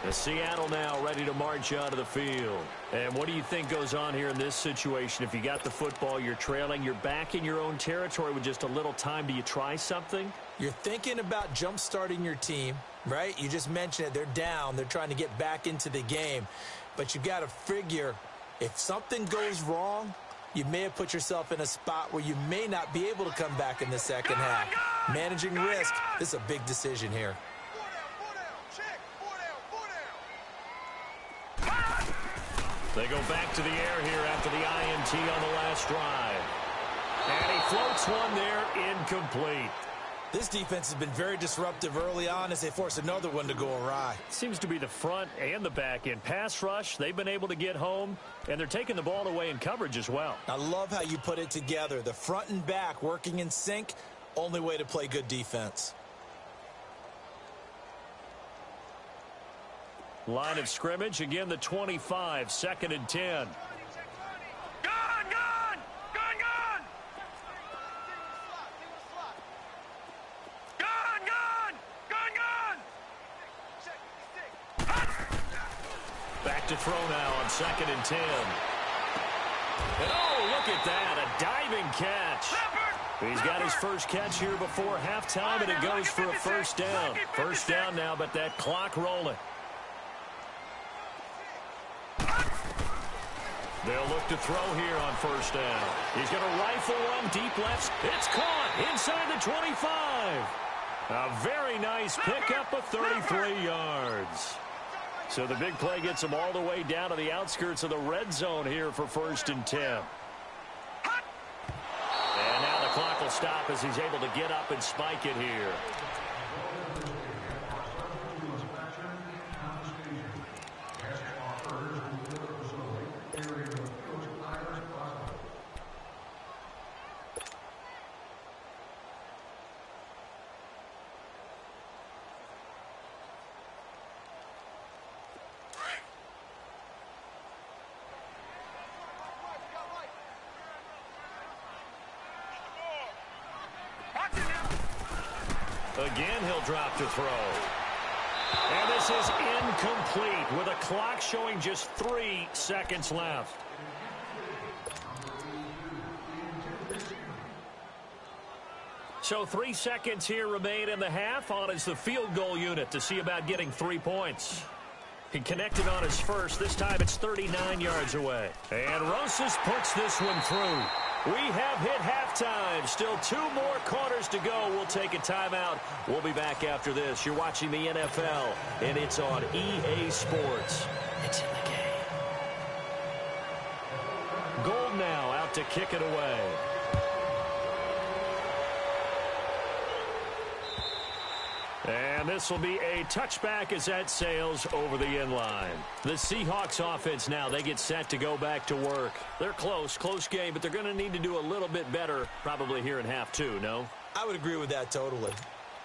The Seattle now ready to march out of the field. And what do you think goes on here in this situation? If you got the football, you're trailing, you're back in your own territory with just a little time. Do you try something? You're thinking about jump-starting your team, right? You just mentioned it. They're down. They're trying to get back into the game. But you got to figure if something goes wrong, you may have put yourself in a spot where you may not be able to come back in the second half. Managing risk, this is a big decision here. They go back to the air here after the INT on the last drive. And he floats one there, incomplete. This defense has been very disruptive early on as they force another one to go awry. Seems to be the front and the back end. Pass rush, they've been able to get home, and they're taking the ball away in coverage as well. I love how you put it together. The front and back working in sync, only way to play good defense. Line of scrimmage, again the 25, 2nd and 10. Back to throw now on 2nd and 10. And oh, look at that, a diving catch. He's got his first catch here before halftime, and it goes for a first down. First down now, but that clock rolling. They'll look to throw here on first down. He's going to rifle one deep left. It's caught inside the 25. A very nice pickup of 33 yards. So the big play gets him all the way down to the outskirts of the red zone here for 1st and 10. And now the clock will stop as he's able to get up and spike it here. Again, he'll drop to throw. And this is incomplete with a clock showing just 3 seconds left. So 3 seconds here remain in the half. On is the field goal unit to see about getting 3 points. He connected on his first. This time it's 39 yards away. And Rosas puts this one through. We have hit halftime. Still 2 more quarters to go. We'll take a timeout. We'll be back after this. You're watching the NFL, and it's on EA Sports. It's in the game. Gold now out to kick it away. And this will be a touchback as that sails over the end line. The Seahawks offense now, they get set to go back to work. They're close game, but they're going to need to do a little bit better probably here in half 2, no? I would agree with that totally.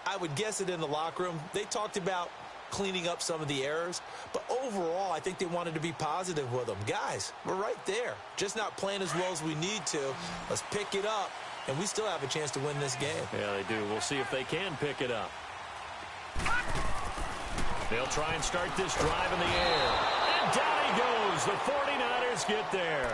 I would guess it in the locker room. They talked about cleaning up some of the errors, but overall, I think they wanted to be positive with them. Guys, we're right there. Just not playing as well as we need to. Let's pick it up, and we still have a chance to win this game. Yeah, they do. We'll see if they can pick it up. They'll try and start this drive in the air. And down he goes. The 49ers get there.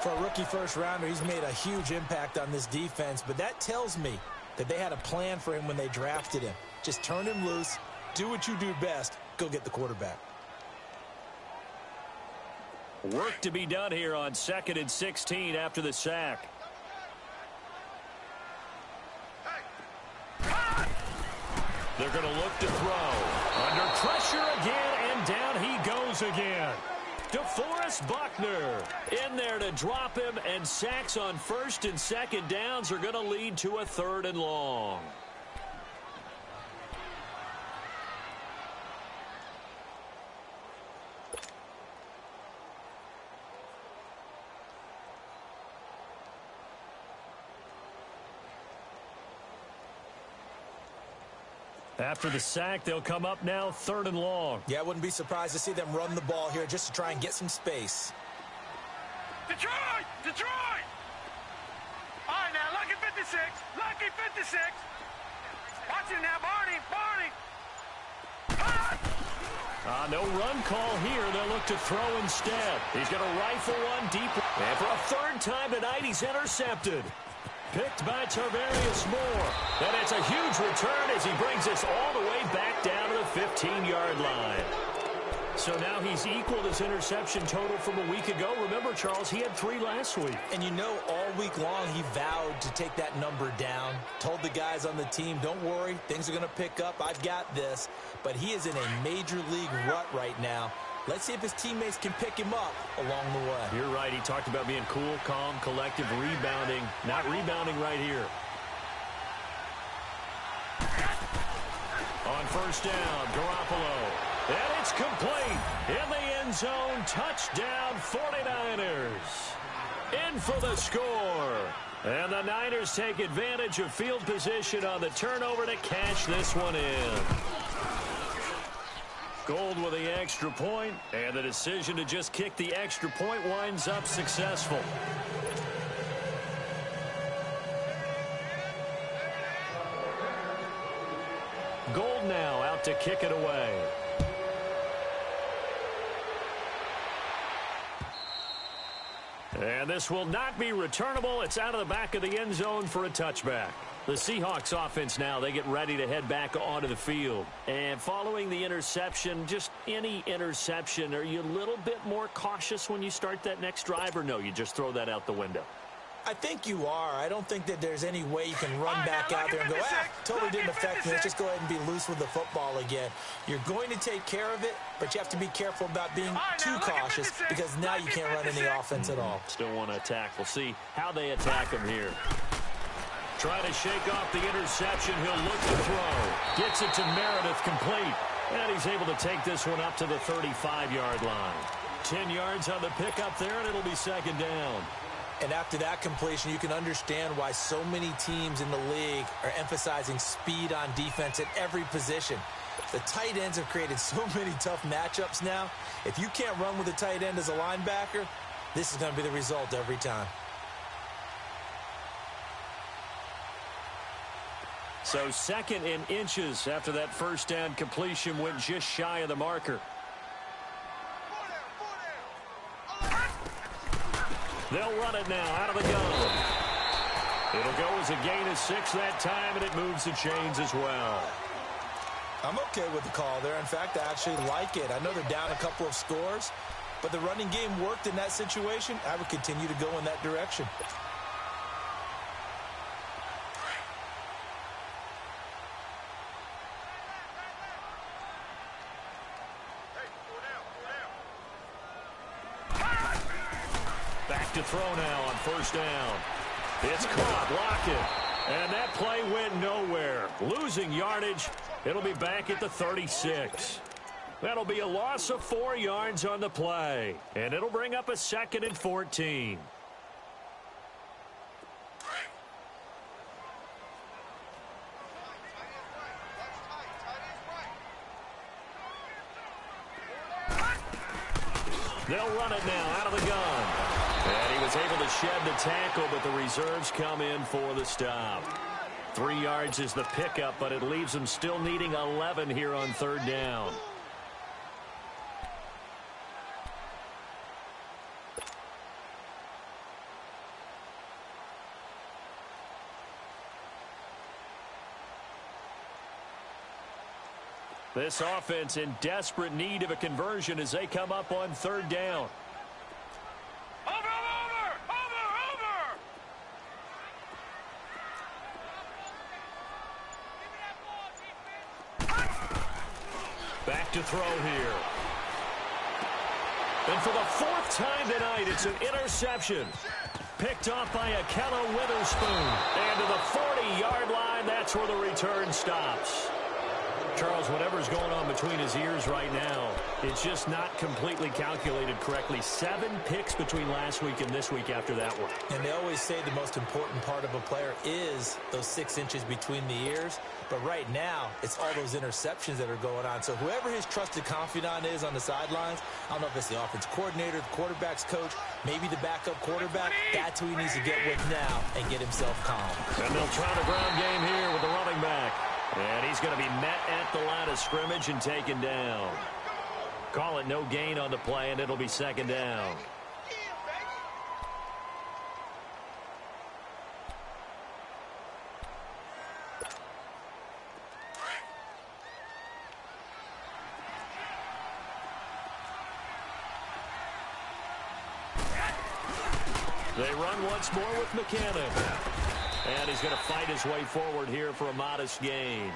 For a rookie first-rounder, he's made a huge impact on this defense, but that tells me that they had a plan for him when they drafted him. Just turn him loose, do what you do best, go get the quarterback. Work to be done here on 2nd and 16 after the sack. They're going to look to throw. Under pressure again, and down he goes again. DeForest Buckner in there to drop him, and sacks on 1st and 2nd downs are going to lead to a 3rd and long. After the sack, they'll come up now 3rd and long. Yeah, I wouldn't be surprised to see them run the ball here just to try and get some space. Detroit! Detroit! All right, now, lucky 56. Lucky 56. Watch it now, Barney. Barney. No run call here. They'll look to throw instead. He's going to rifle one deep. And for a 3rd time tonight, he's intercepted. Picked by Tarvarius Moore. And it's a huge return as he brings us all the way back down to the 15-yard line. So now he's equaled his interception total from a week ago. Remember, Charles, he had 3 last week. And you know, all week long he vowed to take that number down. Told the guys on the team, don't worry, things are going to pick up. I've got this. But he is in a major league rut right now. Let's see if his teammates can pick him up along the way. You're right. He talked about being cool, calm, collective, rebounding. Not rebounding right here. On 1st down, Garoppolo. And it's complete. In the end zone, touchdown 49ers. In for the score. And the Niners take advantage of field position on the turnover to cash this one in. Gold with the extra point, and the decision to just kick the extra point winds up successful. Gold now out to kick it away. And this will not be returnable. It's out of the back of the end zone for a touchback. The Seahawks offense now, they get ready to head back onto the field. And following the interception, just any interception, are you a little bit more cautious when you start that next drive, or no, you just throw that out the window? I think you are. I don't think that there's any way you can run back out there and go, totally didn't affect me. Let's just go ahead and be loose with the football again. You're going to take care of it, but you have to be careful about being too cautious because now you can't run any offense at all. Still want to attack. We'll see how they attack him here. Trying to shake off the interception. He'll look to throw. Gets it to Meredith, complete. And he's able to take this one up to the 35-yard line. 10 yards on the pickup there, and it'll be 2nd down. And after that completion, you can understand why so many teams in the league are emphasizing speed on defense at every position. The tight ends have created so many tough matchups now. If you can't run with a tight end as a linebacker, this is going to be the result every time. So 2nd and inches after that 1st down completion went just shy of the marker. They'll run it now out of the gun. It'll go as a gain of 6 that time, and it moves the chains as well. I'm okay with the call there. In fact, I actually like it. I know they're down a couple of scores, but the running game worked in that situation. I would continue to go in that direction. Back to throw now on 1st down. It's caught, Lockett. And that play went nowhere. Losing yardage. It'll be back at the 36. That'll be a loss of 4 yards on the play. And it'll bring up a 2nd and 14. They'll run it now out of the gun. And he was able to shed the tackle, but the reserves come in for the stop. 3 yards is the pickup, but it leaves them still needing 11 here on 3rd down. This offense in desperate need of a conversion as they come up on 3rd down. Over! Back to throw here. And for the 4th time tonight, it's an interception. Picked off by Akello Witherspoon. And to the 40-yard line, that's where the return stops. Charles, whatever's going on between his ears right now, it's just not completely calculated correctly. 7 picks between last week and this week after that one. And they always say the most important part of a player is those 6 inches between the ears. But right now, it's all those interceptions that are going on. So whoever his trusted confidant is on the sidelines, I don't know if it's the offense coordinator, the quarterback's coach, maybe the backup quarterback, that's who he needs to get with now and get himself calm. And they'll try the ground game here with the running back. And he's going to be met at the line of scrimmage and taken down. Call it no gain on the play, and it'll be second down. They run once more with McKinnon. And he's going to fight his way forward here for a modest gain.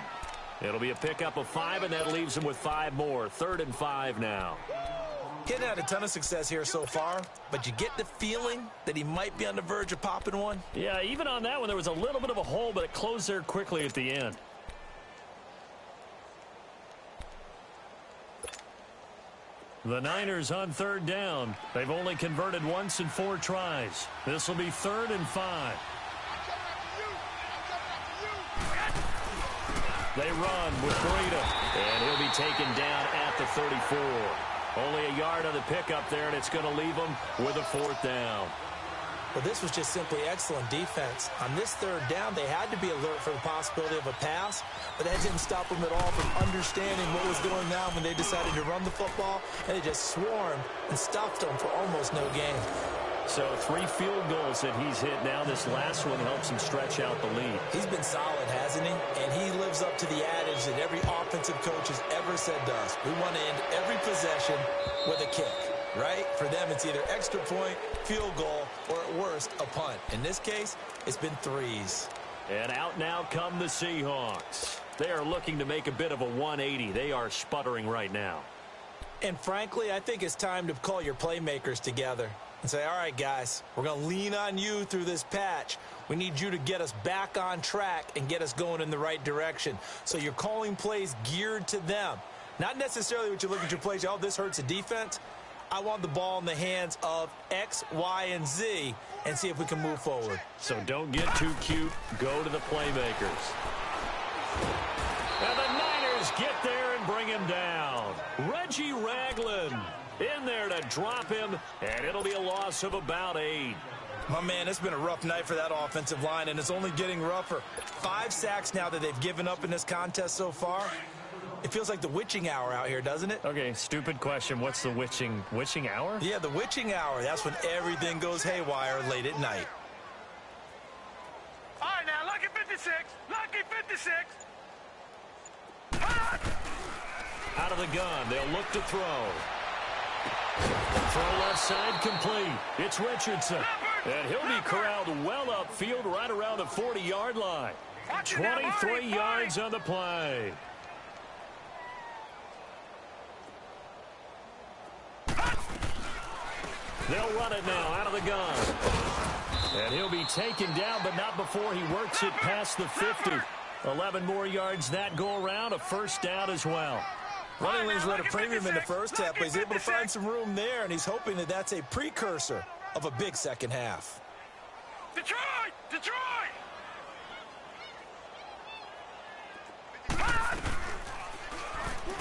It'll be a pickup of 5, and that leaves him with 5 more. 3rd and 5 now. He hadn't had a ton of success here so far, but you get the feeling that he might be on the verge of popping one. Yeah, even on that one, there was a little bit of a hole, but it closed there quickly at the end. The Niners on 3rd down. They've only converted once in 4 tries. This will be 3rd and 5. They run with Breida, and he'll be taken down at the 34. Only a yard on the pickup there, and it's going to leave him with a 4th down. Well, this was just simply excellent defense. On this 3rd down, they had to be alert for the possibility of a pass, but that didn't stop them at all from understanding what was going on when they decided to run the football, and they just swarmed and stuffed them for almost no gain. So 3 field goals that he's hit now. This last one helps him stretch out the lead. He's been solid, hasn't he? And he lives up to the adage that every offensive coach has ever said to us. We want to end every possession with a kick, right? For them, it's either extra point, field goal, or at worst, a punt. In this case, it's been 3s. And out now come the Seahawks. They are looking to make a bit of a 180. They are sputtering right now. And frankly, I think it's time to call your playmakers together and say, all right, guys, we're going to lean on you through this patch. We need you to get us back on track and get us going in the right direction. So you're calling plays geared to them. Not necessarily what you look at your plays, oh, this hurts the defense. I want the ball in the hands of X, Y, and Z and see if we can move forward. So don't get too cute. Go to the playmakers. And the Niners get there and bring him down. Reggie Ragland in there to drop him, and it'll be a loss of about 8. My man, it's been a rough night for that offensive line, and it's only getting rougher. 5 sacks now that they've given up in this contest so far. It feels like the witching hour out here, doesn't it? Okay, stupid question. What's the witching hour? Yeah, the witching hour. That's when everything goes haywire late at night. All right, now, lucky 56. Lucky 56. Out of the gun, they'll look to throw. Throw left side complete. It's Richardson. And he'll be corralled well upfield right around the 40-yard line. 23 yards on the play. They'll run it now out of the gun. And he'll be taken down, but not before he works it past the 50. 11 more yards that go around, a 1st down as well. Running lanes were at a premium in the first half, but he's able to find some room there, and he's hoping that that's a precursor of a big second half. Detroit! Detroit!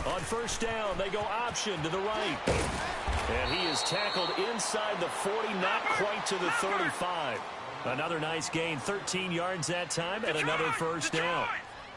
On 1st down, they go option to the right. And he is tackled inside the 40, not quite to the 35. Another nice gain, 13 yards that time, and another 1st down.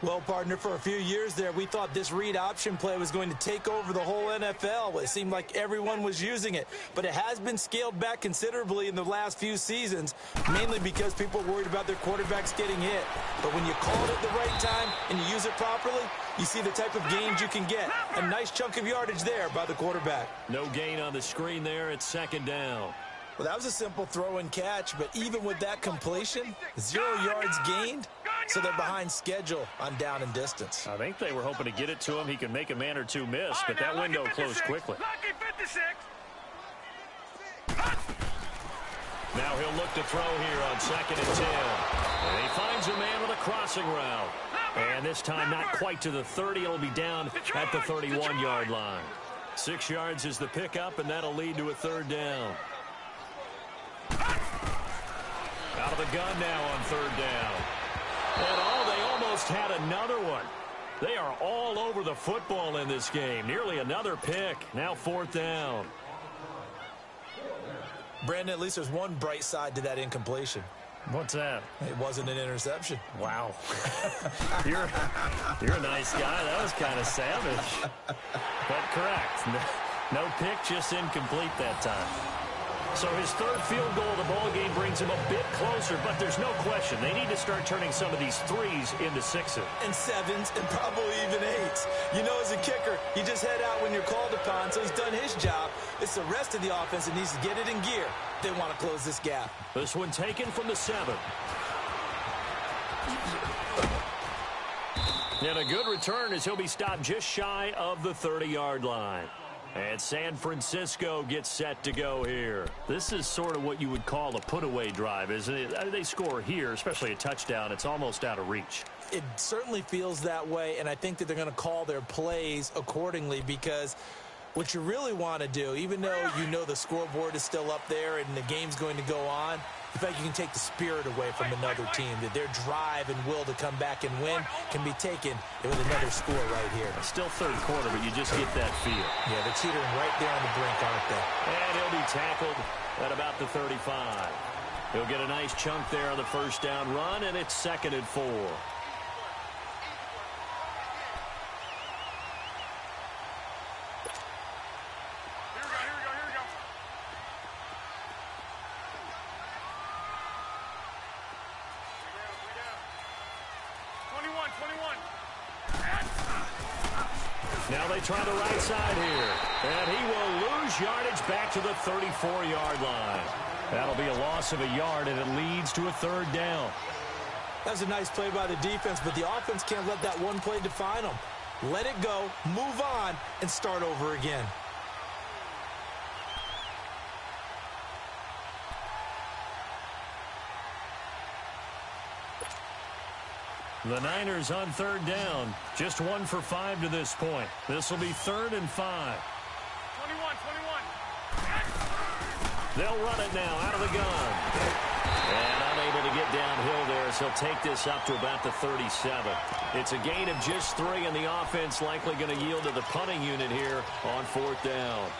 Well, partner, for a few years there, we thought this read option play was going to take over the whole NFL. It seemed like everyone was using it, but it has been scaled back considerably in the last few seasons, mainly because people are worried about their quarterbacks getting hit. But when you call it at the right time and you use it properly, you see the type of gains you can get. A nice chunk of yardage there by the quarterback. No gain on the screen there. It's 2nd down. Well, that was a simple throw and catch, but even with that completion, 0 yards gained, so they're behind schedule on down and distance. I think they were hoping to get it to him. He could make a man or two miss, but that window closed quickly. Lucky 56. Now he'll look to throw here on 2nd and 10. And he finds a man with a crossing route. And this time not quite to the 30. It'll be down at the 31-yard line. 6 yards is the pickup, and that'll lead to a third down. Out of the gun now on third down. And they almost had another one. They are all over the football in this game. Nearly another pick. Now fourth down. Brandon, at least there's one bright side to that incompletion. What's that? It wasn't an interception. Wow. You're a nice guy. That was kind of savage. But correct. No pick, just incomplete that time. So his third field goal of the ball game brings him a bit closer, but there's no question they need to start turning some of these threes into sixes. And sevens, and probably even eights. You know, as a kicker, you just head out when you're called upon, so he's done his job. It's the rest of the offense that needs to get it in gear. They want to close this gap. This one taken from the 7. And a good return as he'll be stopped just shy of the 30-yard line. And San Francisco gets set to go here. This is sort of what you would call a put-away drive, isn't it? They score here, especially a touchdown. It's almost out of reach. It certainly feels that way, and I think that they're going to call their plays accordingly because what you really want to do, even though you know the scoreboard is still up there and the game's going to go on, in fact, you can take the spirit away from another team, that their drive and will to come back and win can be taken with another score right here. Still third quarter, but you just get that feel. Yeah, they're teetering right there on the brink, aren't they? And he'll be tackled at about the 35. He'll get a nice chunk there on the first down run, and it's 2nd and 4. Now they try the right side here. And he will lose yardage back to the 34-yard line. That'll be a loss of a yard, and it leads to a third down. That was a nice play by the defense, but the offense can't let that one play define them. Let it go, move on, and start over again. The Niners on third down. Just 1 for 5 to this point. This will be 3rd and 5. 21. They'll run it now out of the gun. And unable to get downhill there, so he'll take this up to about the 37. It's a gain of just 3, and the offense likely going to yield to the punting unit here on 4th down.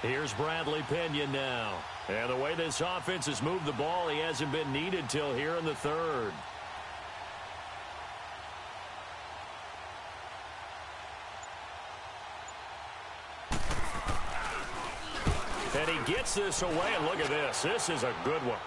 Here's Bradley Pinion now. And the way this offense has moved the ball, he hasn't been needed till here in the 3rd. And he gets this away, and look at this. This is a good one.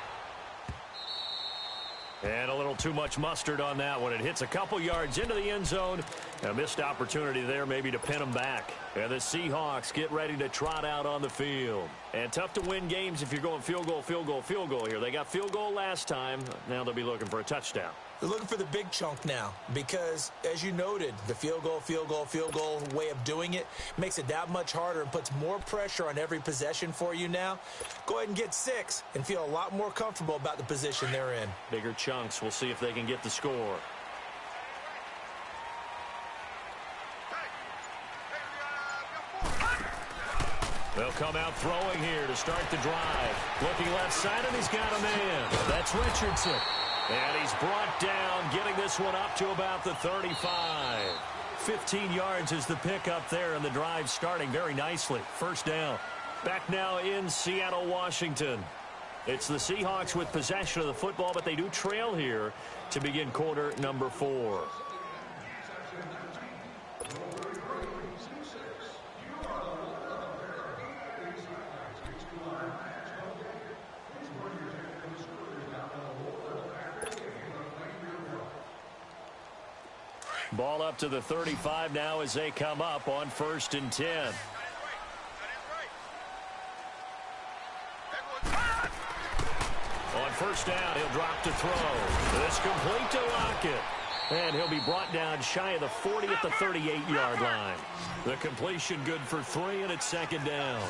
And a little too much mustard on that one. It hits a couple yards into the end zone. A missed opportunity there maybe to pin them back. And the Seahawks get ready to trot out on the field. And tough to win games if you're going field goal here. They got field goal last time. Now they'll be looking for a touchdown. They're looking for the big chunk now because, as you noted, the field goal way of doing it makes it that much harder and puts more pressure on every possession for you now. Go ahead and get 6 and feel a lot more comfortable about the position they're in. Bigger chunks. We'll see if they can get the score. They'll come out throwing here to start the drive. Looking left side, and he's got a man. That's Richardson. And he's brought down, getting this one up to about the 35. 15 yards is the pickup there, and the drive starting very nicely. First down. Back now in Seattle, Washington. It's the Seahawks with possession of the football, but they do trail here to begin quarter number 4. Ball up to the 35 now as they come up on 1st and 10. On 1st down, he'll drop to throw. This complete to Lockett. And he'll be brought down shy of the 40 at the 38-yard line. The completion good for 3, and it's second down.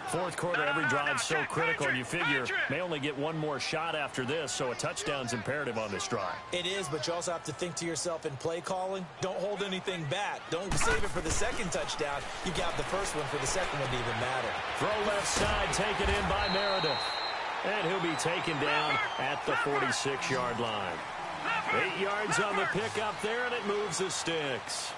Fourth quarter, every drive so critical, and you figure may only get one more shot after this, so a touchdown's imperative on this drive. It is, but you also have to think to yourself in play calling, don't hold anything back. Don't save it for the second touchdown. You got the first one for the second one to even matter. Throw left side, taken in by Meredith. And he'll be taken down at the 46-yard line. 8 yards on the pickup there, and it moves the sticks.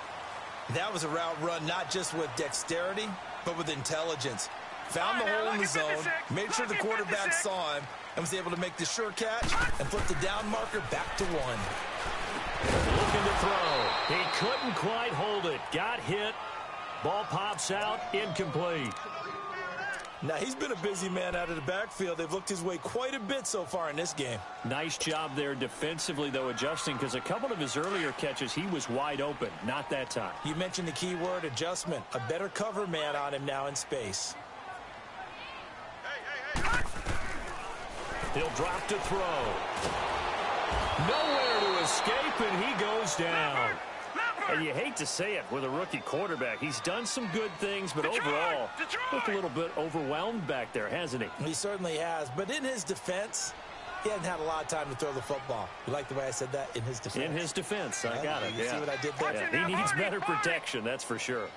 That was a route run not just with dexterity, but with intelligence. Found the hole in the zone, made sure the quarterback saw him, and was able to make the sure catch and flip the down marker back to 1. Looking to throw. He couldn't quite hold it. Got hit. Ball pops out. Incomplete. Now, he's been a busy man out of the backfield. They've looked his way quite a bit so far in this game. Nice job there defensively, though, adjusting, because a couple of his earlier catches, he was wide open. Not that time. You mentioned the key word, adjustment. A better cover man on him now in space. He'll drop to throw. Nowhere to escape, and he goes down. And you hate to say it with a rookie quarterback. He's done some good things, but overall, looked a little bit overwhelmed back there, hasn't he? He certainly has. But in his defense, he hasn't had a lot of time to throw the football. You like the way I said that? In his defense. In his defense. I got it. You see what I did there? Yeah, he needs better protection, that's for sure.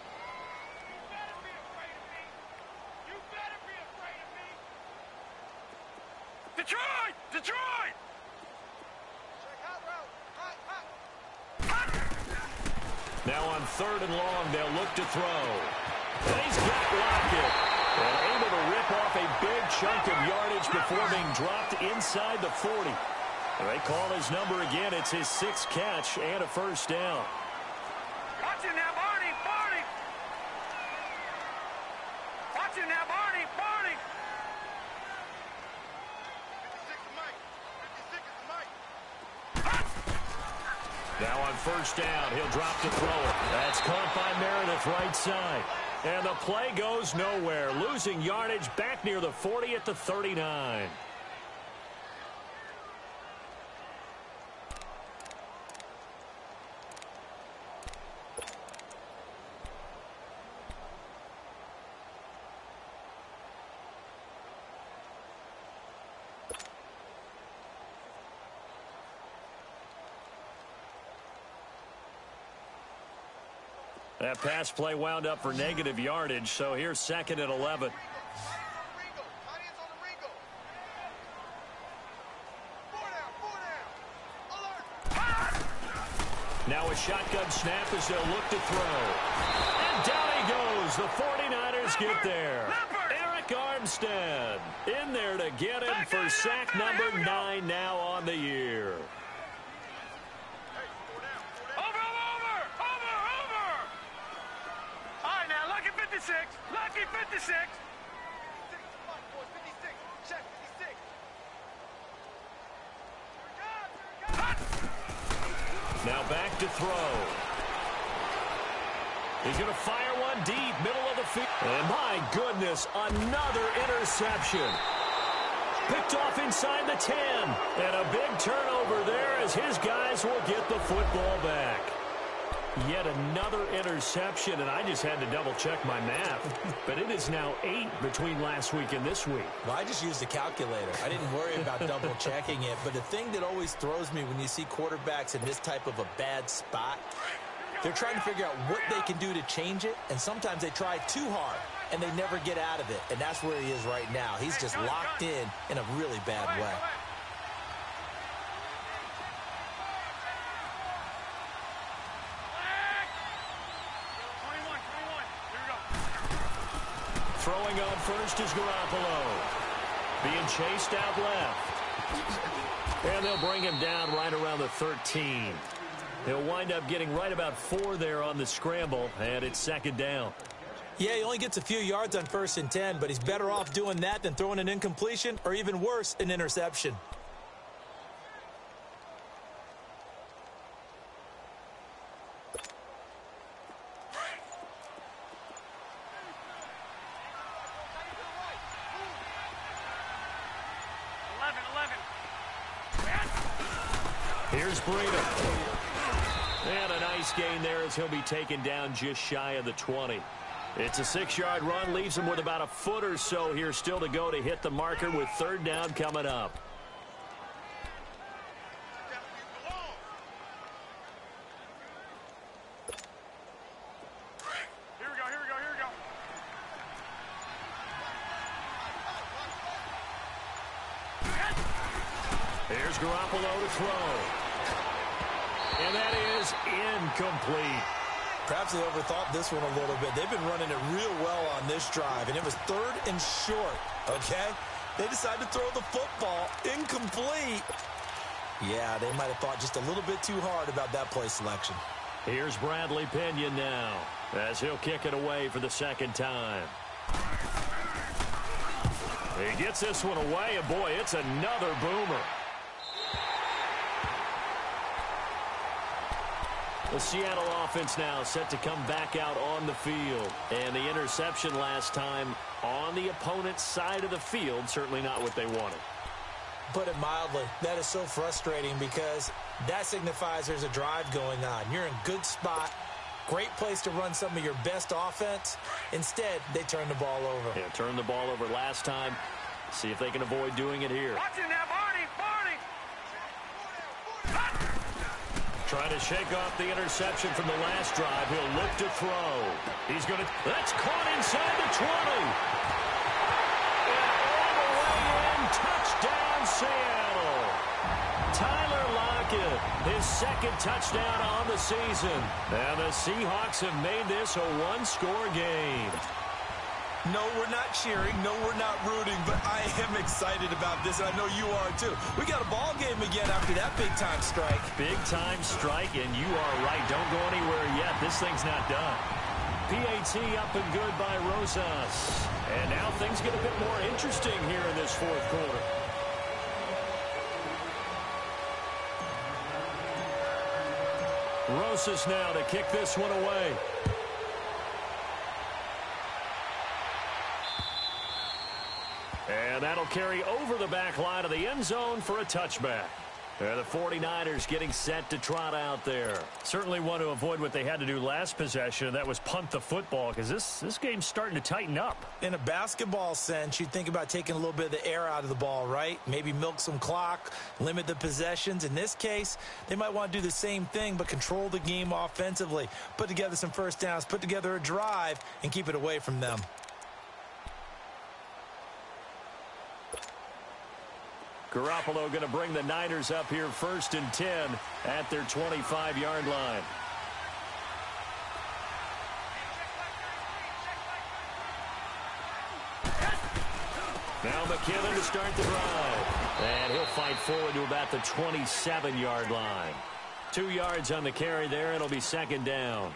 Detroit! Detroit! Now on 3rd and long, they'll look to throw. And he's got Lockett. And able to rip off a big chunk of yardage before being dropped inside the 40. And they call his number again. It's his 6th catch and a first down. Watch it now, Barney! Barney! Watch it now, Barney! Barney! 56 is Mike. 56 is Mike. Now on first down, he'll drop to throw it. That's caught by Meredith right side. And the play goes nowhere. Losing yardage back near the 40 at the 39. That pass play wound up for negative yardage, so here's 2nd and 11. Now a shotgun snap as they'll look to throw. And down he goes. The 49ers get there. Eric Armstead in there to get him for sack number 9 now on the year. Lucky 56. Now back to throw. He's going to fire one deep, middle of the field. And my goodness, another interception. Picked off inside the 10. And a big turnover there as his guys will get the football back. Yet another interception, and I just had to double-check my math. But it is now 8 between last week and this week. Well, I just used a calculator. I didn't worry about double-checking it. But the thing that always throws me when you see quarterbacks in this type of a bad spot, they're trying to figure out what they can do to change it, and sometimes they try too hard, and they never get out of it. And that's where he is right now. He's just locked in a really bad way. Throwing on first is Garoppolo. Being chased out left. And they'll bring him down right around the 13. He'll wind up getting right about 4 there on the scramble, and it's 2nd down. Yeah, he only gets a few yards on 1st and 10, but he's better off doing that than throwing an incompletion or even worse, an interception. Here's Breida. And a nice gain there as he'll be taken down just shy of the 20. It's a 6-yard run, leaves him with about a foot or so here still to go to hit the marker with third down coming up. Here's Garoppolo to throw. And that is incomplete. Perhaps they overthought this one a little bit. They've been running it real well on this drive, and it was third and short, okay? They decided to throw the football incomplete. Yeah, they might have thought just a little bit too hard about that play selection. Here's Bradley Pinion now as he'll kick it away for the second time. He gets this one away, and boy, it's another boomer. The Seattle offense now set to come back out on the field. And the interception last time on the opponent's side of the field, certainly not what they wanted. Put it mildly, that is so frustrating because that signifies there's a drive going on. You're in good spot, great place to run some of your best offense. Instead, they turn the ball over. Yeah, turned the ball over last time. See if they can avoid doing it here. Watch it now, Barney! Trying to shake off the interception from the last drive. He'll look to throw. He's going to... That's caught inside the 20. And all the way in. Touchdown, Seattle. Tyler Lockett, his second touchdown on the season. And the Seahawks have made this a one-score game. No, we're not cheering. No, we're not rooting. But I am excited about this, and I know you are too. We got a ball game again after that big-time strike. Big-time strike, and you are right. Don't go anywhere yet. This thing's not done. PAT up and good by Rosas. And now things get a bit more interesting here in this fourth quarter. Rosas now to kick this one away. And that'll carry over the back line of the end zone for a touchback. The 49ers getting set to trot out there. Certainly want to avoid what they had to do last possession, and that was punt the football, because this game's starting to tighten up. In a basketball sense, you think about taking a little bit of the air out of the ball, right? Maybe milk some clock, limit the possessions. In this case, they might want to do the same thing, but control the game offensively. Put together some first downs, put together a drive, and keep it away from them. Garoppolo going to bring the Niners up here 1st and 10 at their 25-yard line. Now McKinnon to start the drive. And he'll fight forward to about the 27-yard line. 2 yards on the carry there. It'll be second down.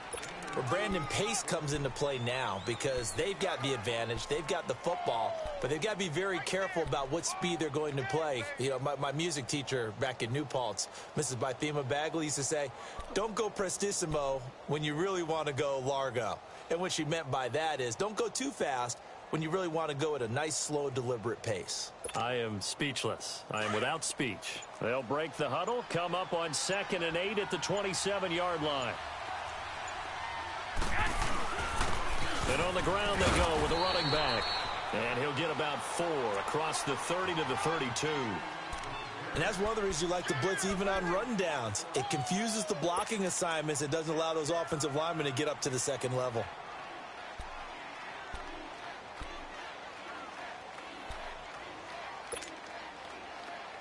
Well, Brandon, pace comes into play now because they've got the advantage. They've got the football, but they've got to be very careful about what speed they're going to play. You know, my music teacher back in New Paltz, Mrs. Bythema Bagley, used to say, don't go prestissimo when you really want to go largo. And what she meant by that is don't go too fast when you really want to go at a nice, slow, deliberate pace. I am speechless. I am without speech. They'll break the huddle, come up on 2nd and 8 at the 27-yard line. And on the ground they go with a running back. And he'll get about 4 across the 30 to the 32. And that's one of the reasons you like to blitz even on rundowns. It confuses the blocking assignments. It doesn't allow those offensive linemen to get up to the second level.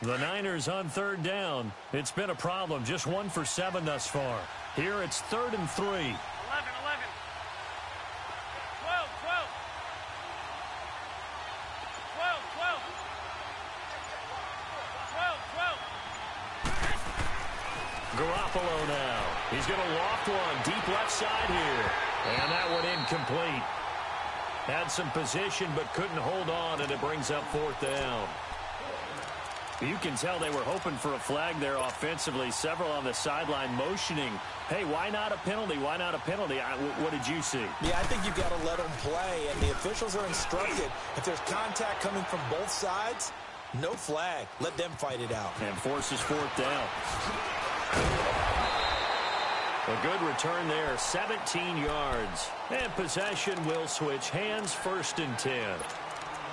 The Niners on 3rd down. It's been a problem. Just 1 for 7 thus far. Here it's 3rd and 3. 11, 11. 12, 12. 12, 12. 12, 12. Garoppolo now. He's going to loft one deep left side here. And that one incomplete. Had some position but couldn't hold on, and it brings up 4th down. You can tell they were hoping for a flag there offensively. Several on the sideline motioning. Hey, why not a penalty? Why not a penalty? What did you see? Yeah, I think you've got to let them play, and the officials are instructed. If there's contact coming from both sides, no flag. Let them fight it out. And forces 4th down. A good return there, 17 yards. And possession will switch hands, 1st and 10.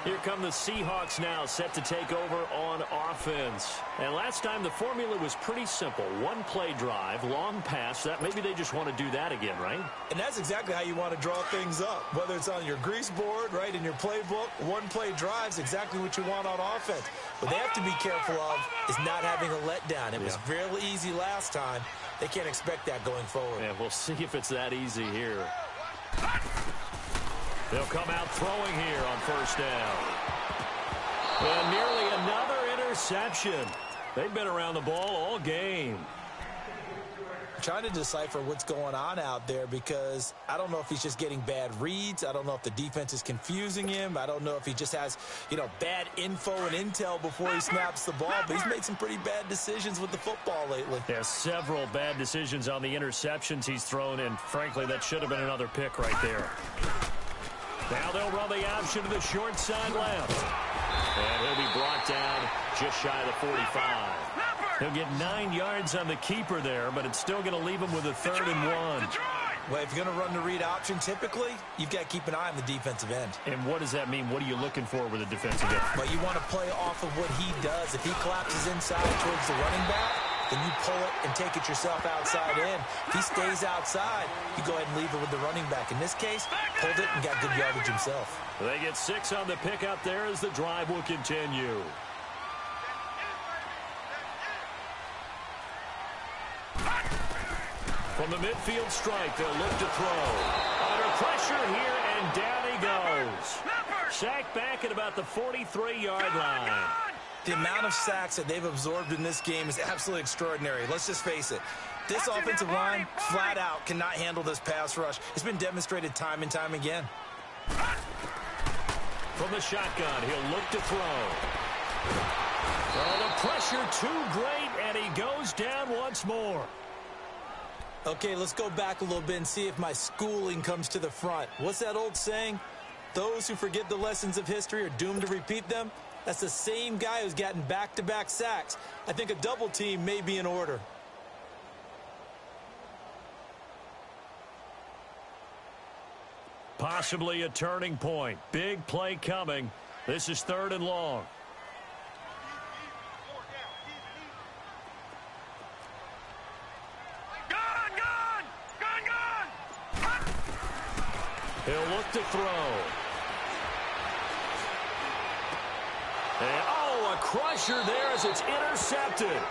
Here come the Seahawks now, set to take over on offense. And last time the formula was pretty simple. One play drive, long pass. That maybe they just want to do that again, right? And that's exactly how you want to draw things up. Whether it's on your grease board, right, in your playbook, one play drive is exactly what you want on offense. What they have to be careful of is not having a letdown. It was fairly easy last time. They can't expect that going forward. Yeah, we'll see if it's that easy here. They'll come out throwing here on 1st down. And nearly another interception. They've been around the ball all game. I'm trying to decipher what's going on out there because I don't know if he's just getting bad reads. I don't know if the defense is confusing him. I don't know if he just has, bad info and intel before he snaps the ball. But he's made some pretty bad decisions with the football lately. There's several bad decisions on the interceptions he's thrown, and frankly, that should have been another pick right there. Now they'll run the option to the short side left. And he'll be brought down just shy of the 45. He'll get 9 yards on the keeper there, but it's still going to leave him with a 3rd and 1. Well, if you're going to run the read option, typically, you've got to keep an eye on the defensive end. And what does that mean? What are you looking for with a defensive end? Well, you want to play off of what he does. If he collapses inside towards the running back, then you pull it and take it yourself outside in. If he stays outside, you go ahead and leave it with the running back. In this case, pulled it and got good yardage himself. They get 6 on the pickup there as the drive will continue. From the midfield strike, they'll look to throw. Under pressure here, and down he goes. Sacked back at about the 43-yard line. The amount of sacks that they've absorbed in this game is absolutely extraordinary. Let's just face it. This offensive line, flat out, cannot handle this pass rush. It's been demonstrated time and time again. From the shotgun, he'll look to throw. Oh, the pressure too great, and he goes down once more. Okay, let's go back a little bit and see if my schooling comes to the front. What's that old saying? Those who forget the lessons of history are doomed to repeat them. That's the same guy who's gotten back-to-back sacks. I think a double team may be in order. Possibly a turning point. Big play coming. This is 3rd and long. He'll look to throw. And, a crusher there as it's intercepted.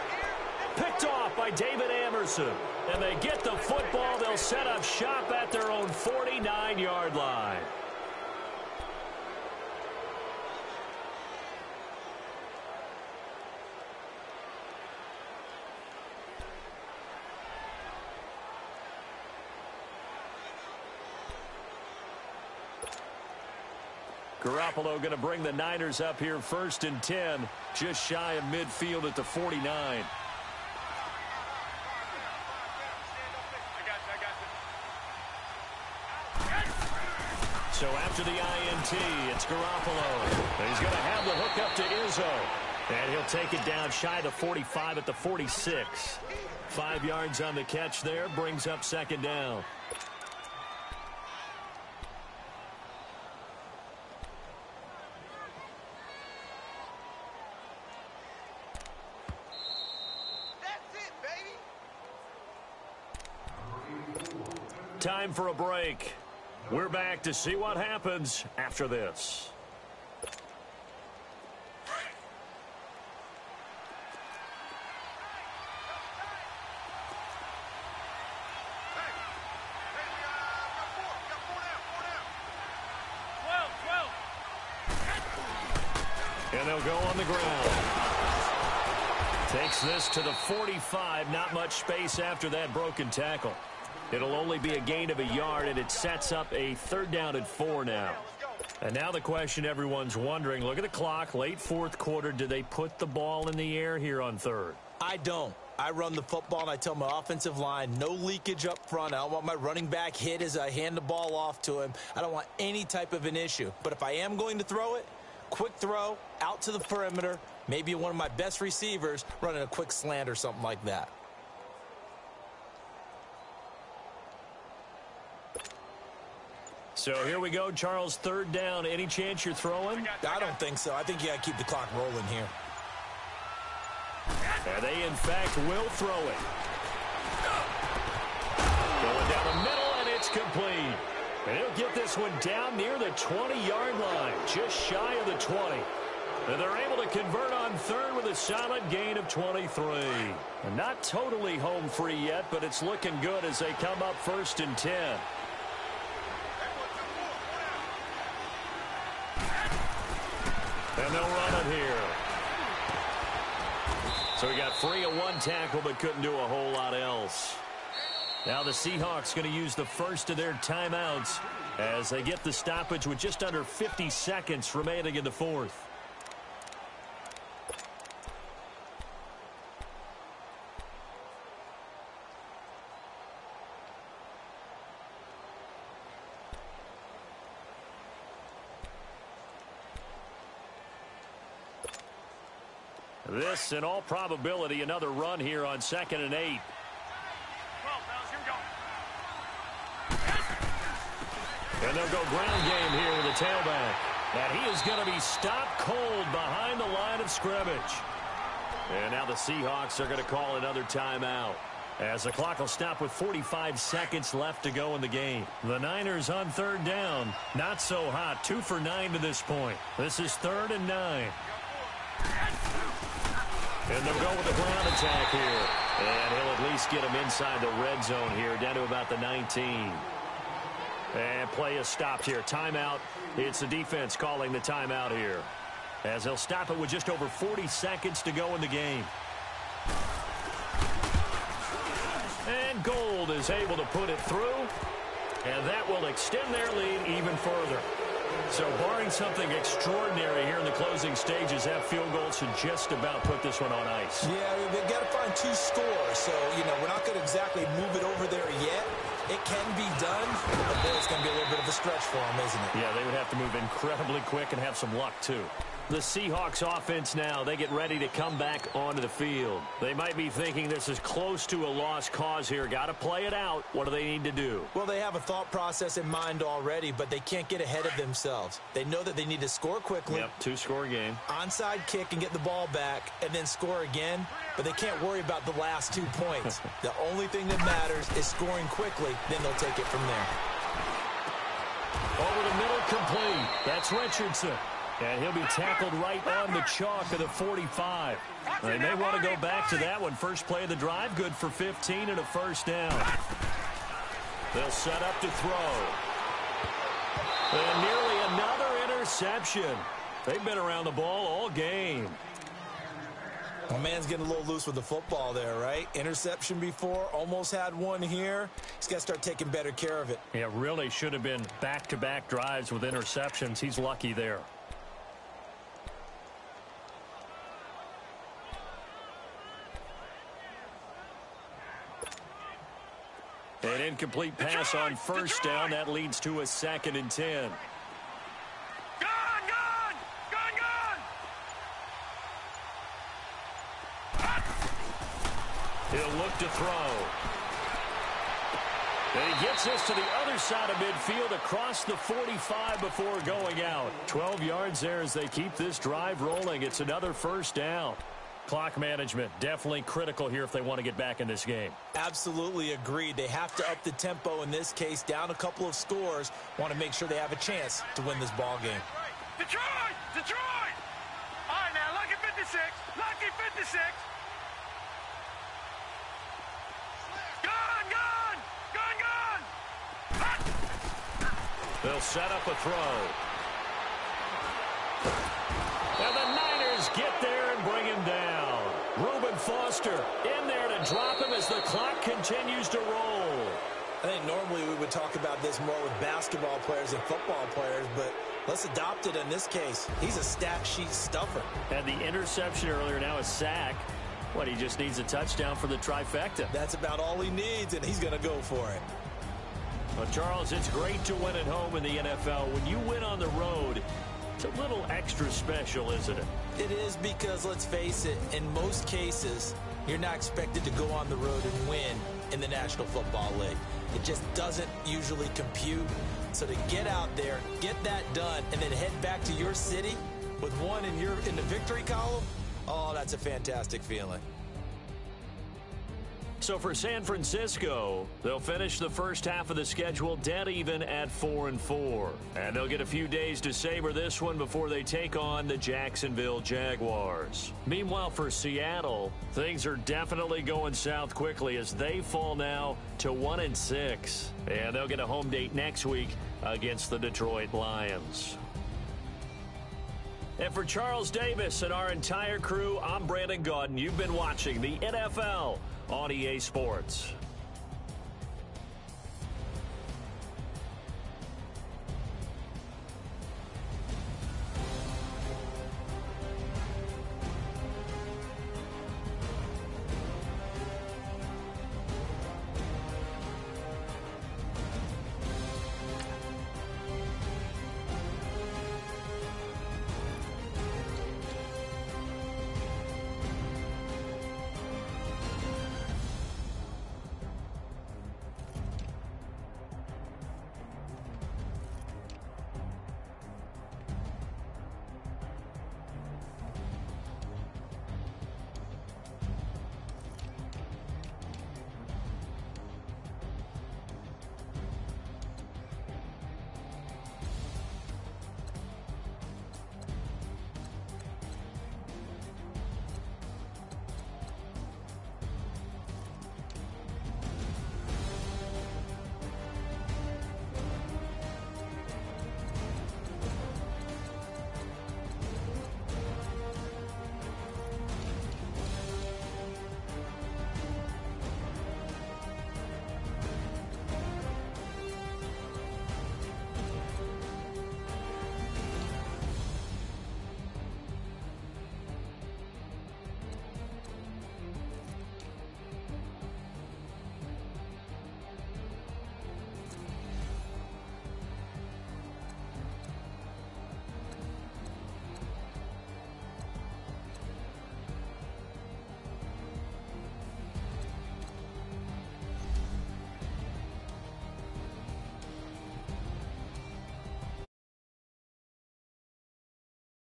Picked off by David Amerson. And they get the football. They'll set up shop at their own 49-yard line. Garoppolo going to bring the Niners up here 1st and 10, just shy of midfield at the 49. So after the INT, it's Garoppolo. He's going to have the hook up to Izzo. And he'll take it down shy of the 45 at the 46. 5 yards on the catch there, brings up 2nd down. Time for a break. We're back to see what happens after this. And they'll go on the ground. Takes this to the 45. Not much space after that broken tackle. It'll only be a gain of a yard, and it sets up a 3rd down and 4 now. And now the question everyone's wondering, look at the clock, late 4th quarter. Do they put the ball in the air here on 3rd? I don't. I run the football, and I tell my offensive line, no leakage up front. I don't want my running back hit as I hand the ball off to him. I don't want any type of an issue. But if I am going to throw it, quick throw, out to the perimeter, maybe one of my best receivers running a quick slant or something like that. So here we go, Charles, third down. Any chance you're throwing? I don't think so. I think you got to keep the clock rolling here. And they, in fact, will throw it. Going down the middle, and it's complete. And he'll get this one down near the 20-yard line, just shy of the 20. And they're able to convert on third with a solid gain of 23. And not totally home free yet, but it's looking good as they come up 1st and 10. And they'll run it here. So he got free of one tackle, but couldn't do a whole lot else. Now the Seahawks going to use the first of their timeouts as they get the stoppage with just under 50 seconds remaining in the fourth. This, in all probability, another run here on 2nd and 8. And they'll go ground game here with a tailback. And he is going to be stopped cold behind the line of scrimmage. And now the Seahawks are going to call another timeout, as the clock will stop with 45 seconds left to go in the game. The Niners on third down. Not so hot. 2 for 9 to this point. This is 3rd and 9. And they'll go with the ground attack here. And he'll at least get him inside the red zone here, down to about the 19. And play is stopped here. Timeout. It's the defense calling the timeout here, as they'll stop it with just over 40 seconds to go in the game. And Gold is able to put it through, and that will extend their lead even further. So barring something extraordinary here in the closing stages, that field goal should just about put this one on ice. Yeah, they've got to find 2 scores. So, we're not going to exactly move it over there yet. It can be done, but boy, it's going to be a little bit of a stretch for them, isn't it? Yeah, they would have to move incredibly quick and have some luck, too. The Seahawks offense now, they get ready to come back onto the field. They might be thinking this is close to a lost cause here. Got to play it out. What do they need to do? Well, they have a thought process in mind already, but they can't get ahead of themselves. They know that they need to score quickly. Yep, 2-score game. Onside kick and get the ball back and then score again, but they can't worry about the last 2 points. The only thing that matters is scoring quickly, then they'll take it from there. Over the middle, complete. That's Richardson. And he'll be tackled right on the chalk of the 45. They may want to go back to that one. First play of the drive, good for 15 and a first down. They'll set up to throw. And nearly another interception. They've been around the ball all game. My man's getting a little loose with the football there, right? Interception before, almost had one here. He's got to start taking better care of it. Yeah, really should have been back-to-back drives with interceptions. He's lucky there. An incomplete pass on first down. That leads to a 2nd and 10. He'll look to throw. And he gets this to the other side of midfield across the 45 before going out. 12 yards there as they keep this drive rolling. It's another first down. Clock management definitely critical here if they want to get back in this game. Absolutely agreed. They have to up the tempo in this case, down a couple of scores. Want to make sure they have a chance to win this ball game. Detroit! Detroit! All right, now, lucky 56. Lucky 56. Gun! Gun! Gun! Gun! They'll set up a throw. And the Niners get there and bring him down. Reuben Foster in there to drop him as the clock continues to roll. I think normally we would talk about this more with basketball players and football players, but let's adopt it in this case. He's a stat sheet stuffer. And the interception earlier, now a sack. What, he just needs a touchdown for the trifecta. That's about all he needs, and he's going to go for it. Well, Charles, it's great to win at home in the NFL. When you win on the road, it's a little extra special, isn't it? It is, because let's face it, in most cases, you're not expected to go on the road and win. in the National Football League. It just doesn't usually compute. So to get out there, get that done, and then head back to your city with one in the victory column, oh, that's a fantastic feeling. So for San Francisco, they'll finish the first half of the schedule dead even at 4-4. And they'll get a few days to savor this one before they take on the Jacksonville Jaguars. Meanwhile, for Seattle, things are definitely going south quickly as they fall now to 1-6. And they'll get a home date next week against the Detroit Lions. And for Charles Davis and our entire crew, I'm Brandon Gaudin. You've been watching the NFL on EA Sports.